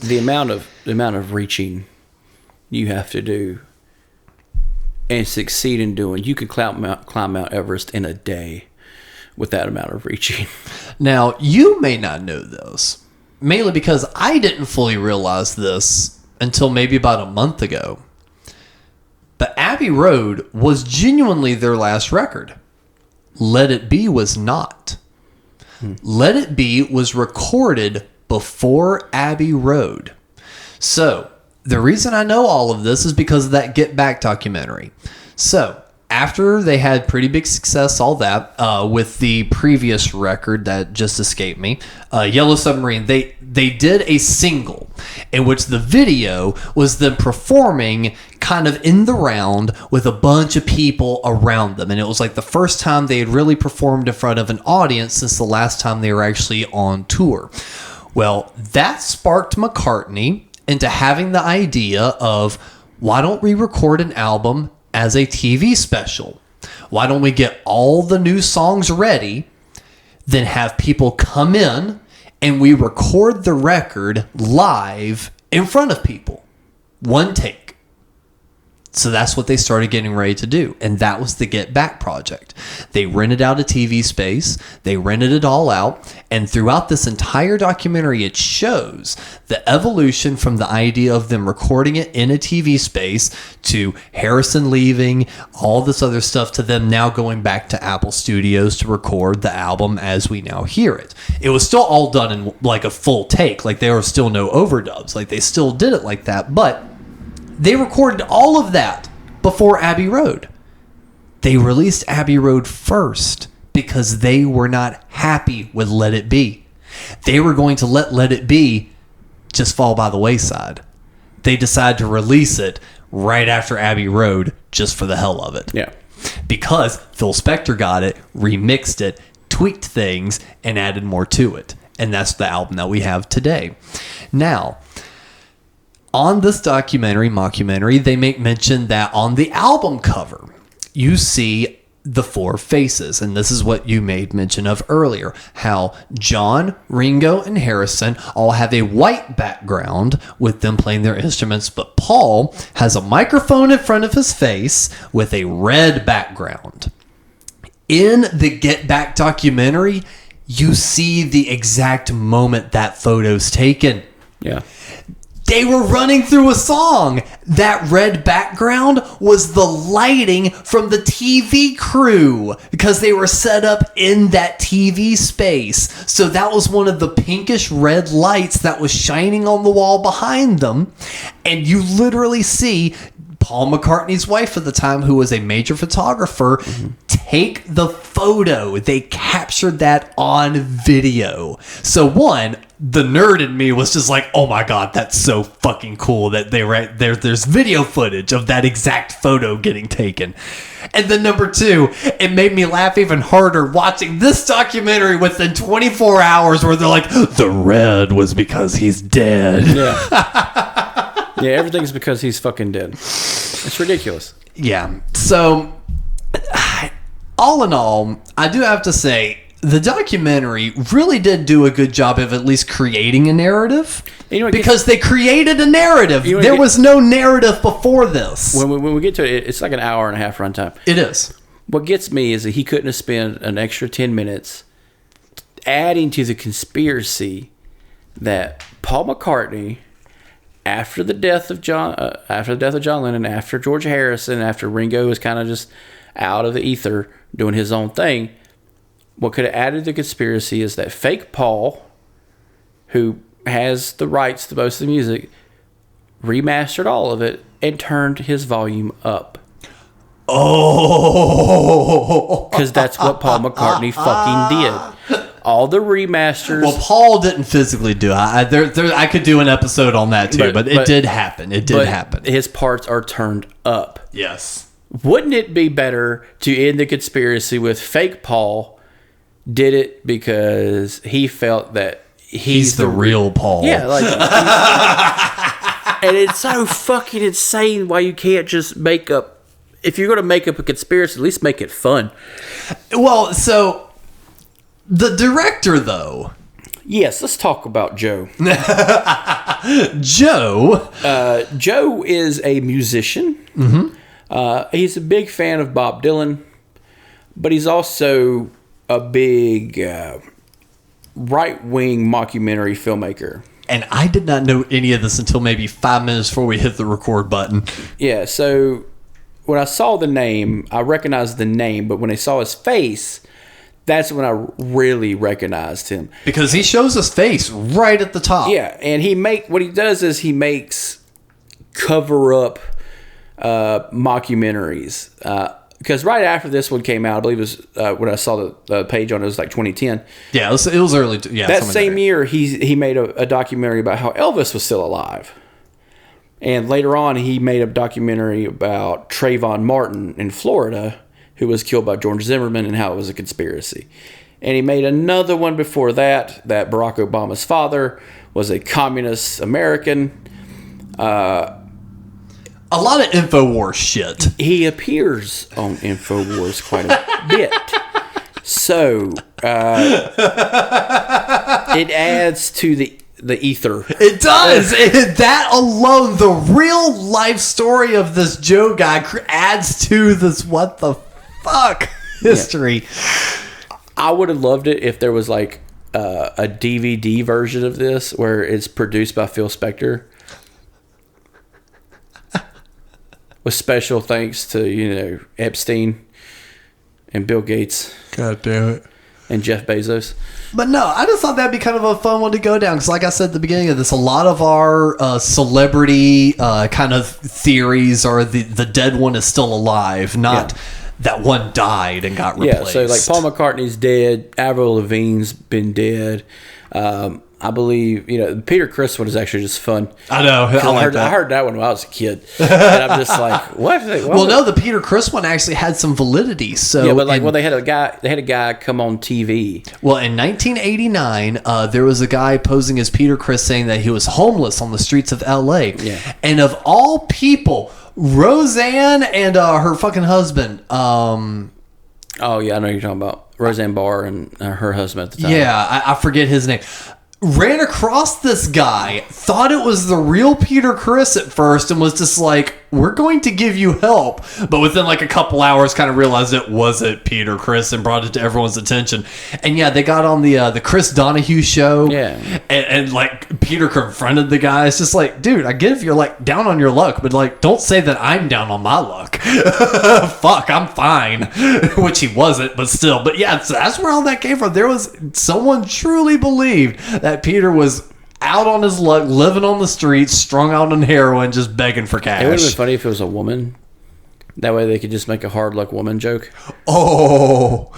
The amount of reaching you have to do and succeed in doing, you could climb Mount Everest in a day with that amount of reaching. Now, you may not know this, mainly because I didn't fully realize this until maybe about a month ago. But Abbey Road was genuinely their last record. Let It Be was not. Let It Be was recorded before Abbey Road. So, the reason I know all of this is because of that Get Back documentary. So, after they had pretty big success, all that, with the previous record that just escaped me, Yellow Submarine, they did a single in which the video was them performing kind of in the round with a bunch of people around them. And it was like the first time they had really performed in front of an audience since the last time they were actually on tour. Well, that sparked McCartney into having the idea of, why don't we record an album as a TV special? Why don't we get all the new songs ready, then have people come in and we record the record live in front of people? One take. So that's what they started getting ready to do. And that was the Get Back project. They rented out a TV space. They rented it all out. And throughout this entire documentary, it shows the evolution from the idea of them recording it in a TV space to Harrison leaving, all this other stuff, to them now going back to Apple Studios to record the album as we now hear it. It was still all done in like a full take. Like there were still no overdubs. Like they still did it like that. But they recorded all of that before Abbey Road. They released Abbey Road first because they were not happy with Let It Be. They were going to let It Be just fall by the wayside. they decide to release it right after Abbey Road just for the hell of it. Yeah. Because Phil Spector got it, remixed it, tweaked things, and added more to it. And that's the album that we have today. Now, on this mockumentary, they make mention that on the album cover, you see the four faces. And this is what you made mention of earlier, how John, Ringo, and Harrison all have a white background with them playing their instruments, but Paul has a microphone in front of his face with a red background. In the Get Back documentary, you see the exact moment that photo's taken. Yeah. They were running through a song. That red background was the lighting from the TV crew because they were set up in that TV space. So that was one of the pinkish red lights that was shining on the wall behind them. And you literally see Paul McCartney's wife at the time, who was a major photographer, take the photo. They captured that on video. So one, the nerd in me was just like, oh my God, that's so fucking cool that there's video footage of that exact photo getting taken. And then number two, it made me laugh even harder watching this documentary within 24 hours where they're like, the red was because he's dead. Yeah. Yeah, everything's because he's fucking dead. It's ridiculous. Yeah. So, all in all, I do have to say, the documentary really did do a good job of at least creating a narrative. Because they created a narrative. There was no narrative before this. When we get to it, it's like an hour and a half runtime. It is. What gets me is that he couldn't have spent an extra 10 minutes adding to the conspiracy that Paul McCartney, after the death of John Lennon, after George Harrison, after Ringo was kind of just out of the ether doing his own thing, what could have added to the conspiracy is that fake Paul, who has the rights to most of the music, remastered all of it and turned his volume up. Oh, because that's what Paul McCartney fucking did. All the remasters. Well, Paul didn't physically do it. I could do an episode on that too, but it did happen. It did happen. His parts are turned up. Yes. Wouldn't it be better to end the conspiracy with fake Paul did it because he felt that he's the real Paul? Yeah, like, and it's so fucking insane why you can't just make up. If you're going to make up a conspiracy, at least make it fun. Well, so the director, though. Yes, let's talk about Joe. Joe is a musician. Mm-hmm. He's a big fan of Bob Dylan, but he's also a big right-wing mockumentary filmmaker. And I did not know any of this until maybe 5 minutes before we hit the record button. Yeah, so when I saw the name, I recognized the name, but when I saw his face, that's when I really recognized him. Because he shows his face right at the top. Yeah, and what he does is he makes cover-up mockumentaries. Because right after this one came out, I believe it was when I saw the page on it, was like 2010. Yeah, it was early. That same year, he made a documentary about how Elvis was still alive. And later on, he made a documentary about Trayvon Martin in Florida, who was killed by George Zimmerman, and how it was a conspiracy. And he made another one before that Barack Obama's father was a communist American. A lot of InfoWars shit. He appears on InfoWars quite a bit. So, it adds to the ether. It does. That alone, the real life story of this Joe guy adds to this what the fuck history. Yeah. I would have loved it if there was like a DVD version of this where it's produced by Phil Spector. With special thanks to, Epstein and Bill Gates. God damn it. And Jeff Bezos. But no, I just thought that'd be kind of a fun one to go down. Because like I said at the beginning of this, a lot of our celebrity kind of theories are the dead one is still alive, not that one died and got replaced. Yeah, so like Paul McCartney's dead. Avril Lavigne's been dead. I believe, Peter Criss one is actually just fun. I know. I heard that one when I was a kid. And I'm just like, what? Well, no, the Peter Criss one actually had some validity. So yeah, but they had a guy come on TV. Well, in 1989, there was a guy posing as Peter Criss saying that he was homeless on the streets of L.A. Yeah. And of all people, Roseanne and her fucking husband. Oh yeah, I know who you're talking about. Roseanne Barr and her husband at the time. Yeah, I forget his name. Ran across this guy, thought it was the real Peter Criss at first, and was just like, we're going to give you help. But within like a couple hours, kind of realized it wasn't Peter Criss and brought it to everyone's attention. And yeah, they got on the Chris Donahue show. Yeah. And like Peter confronted the guy. It's just like, dude, I get if you're like down on your luck, but like, don't say that I'm down on my luck. Fuck, I'm fine. Which he wasn't, but still. But yeah, so that's where all that came from. There was someone truly believed that Peter was out on his luck, living on the streets, strung out on heroin, just begging for cash. It would have been funny if it was a woman. That way they could just make a hard luck woman joke. Oh.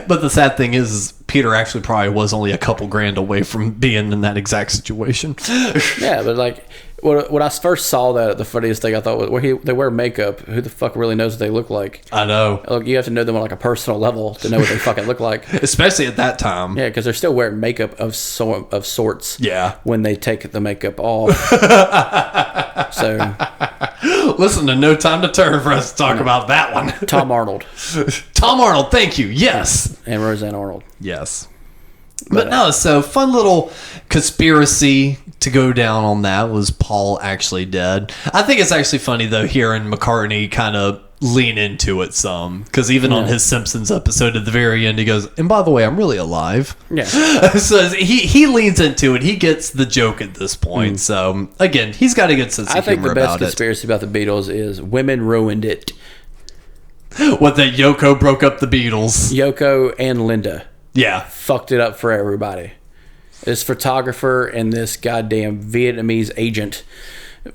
But the sad thing is Peter actually probably was only a couple grand away from being in that exact situation. Yeah, but like when I first saw that, the funniest thing I thought was they wear makeup. Who the fuck really knows what they look like? I know. Look, you have to know them on like a personal level to know what they fucking look like. Especially at that time. Yeah, because they're still wearing makeup of sorts. Yeah. When they take the makeup off. So. Listen to No Time to Turn for us to talk about that one. Tom Arnold. Tom Arnold, thank you. Yes. And Roseanne Arnold. Yes. But no, so fun little conspiracy to go down on that. Was Paul actually dead? I think it's actually funny though hearing McCartney kind of lean into it some, because even on his Simpsons episode at the very end he goes, and by the way, I'm really alive. Yeah. So he leans into it. He gets the joke at this point. So again, he's got a good sense of humor about it. I think the best conspiracy about the Beatles is women ruined it. What, that Yoko broke up the Beatles? Yoko and Linda. Yeah. Fucked it up for everybody. This photographer and this goddamn Vietnamese agent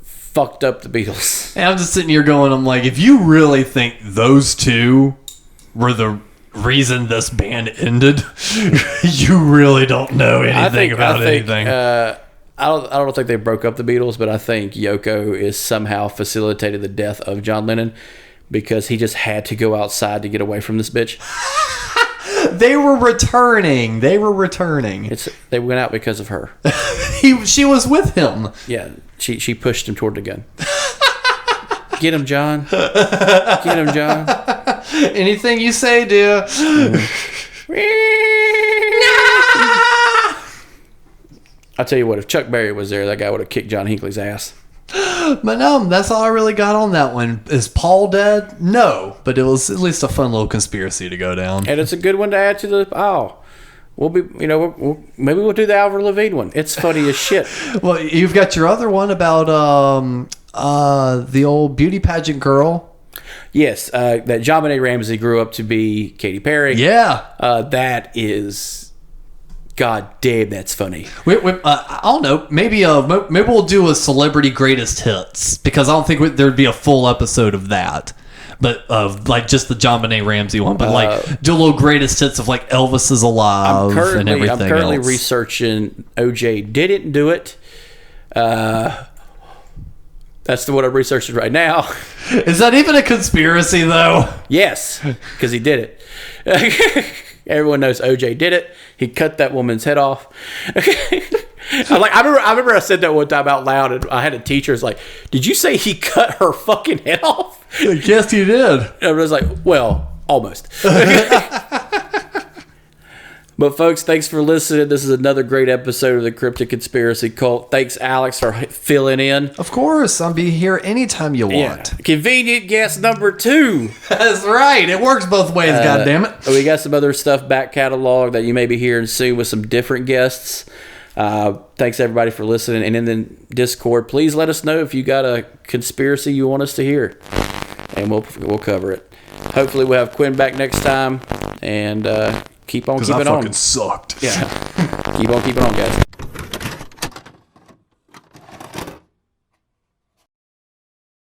fucked up the Beatles. And I'm just sitting here going, I'm like, if you really think those two were the reason this band ended, you really don't know anything about anything. I don't think they broke up the Beatles, but I think Yoko is somehow facilitated the death of John Lennon because he just had to go outside to get away from this bitch. They were returning. They went out because of her. She was with him. Yeah, she pushed him toward the gun. Get him, John. Get him, John. Anything you say, dear. I'll tell you what, if Chuck Berry was there, that guy would have kicked John Hinckley's ass. But no, that's all I really got on that one. Is Paul dead? No, but it was at least a fun little conspiracy to go down. And it's a good one to add to the pile. We'll be, maybe we'll do the Avril Lavigne one. It's funny as shit. Well, you've got your other one about the old beauty pageant girl. Yes, that John Benet Ramsey grew up to be Katy Perry. Yeah. That is... God damn, that's funny. I don't know. Maybe we'll do a celebrity greatest hits, because I don't think there'd be a full episode of that. But like just the John Benet Ramsey one. But like do a little greatest hits of like Elvis is Alive and everything. I'm currently else. researching OJ didn't do it. That's the one I'm researching right now. Is that even a conspiracy though? Yes, because he did it. Everyone knows OJ did it. He cut that woman's head off. I remember I said that one time out loud, and I had a teacher who's like, "Did you say he cut her fucking head off?" Yes, he did. And I was like, "Well, almost." But folks, thanks for listening. This is another great episode of the Cryptic Conspiracy Cult. Thanks, Alex, for filling in. Of course, I'll be here anytime you want. Convenient guest number 2. That's right. It works both ways, goddammit. We got some other stuff back catalog that you may be hearing soon with some different guests. Thanks, everybody, for listening. And in the Discord, please let us know if you got a conspiracy you want us to hear. And we'll cover it. Hopefully, we'll have Quinn back next time. And... keep on keeping on. Because I fucking sucked. Yeah. Keep on keeping on, guys.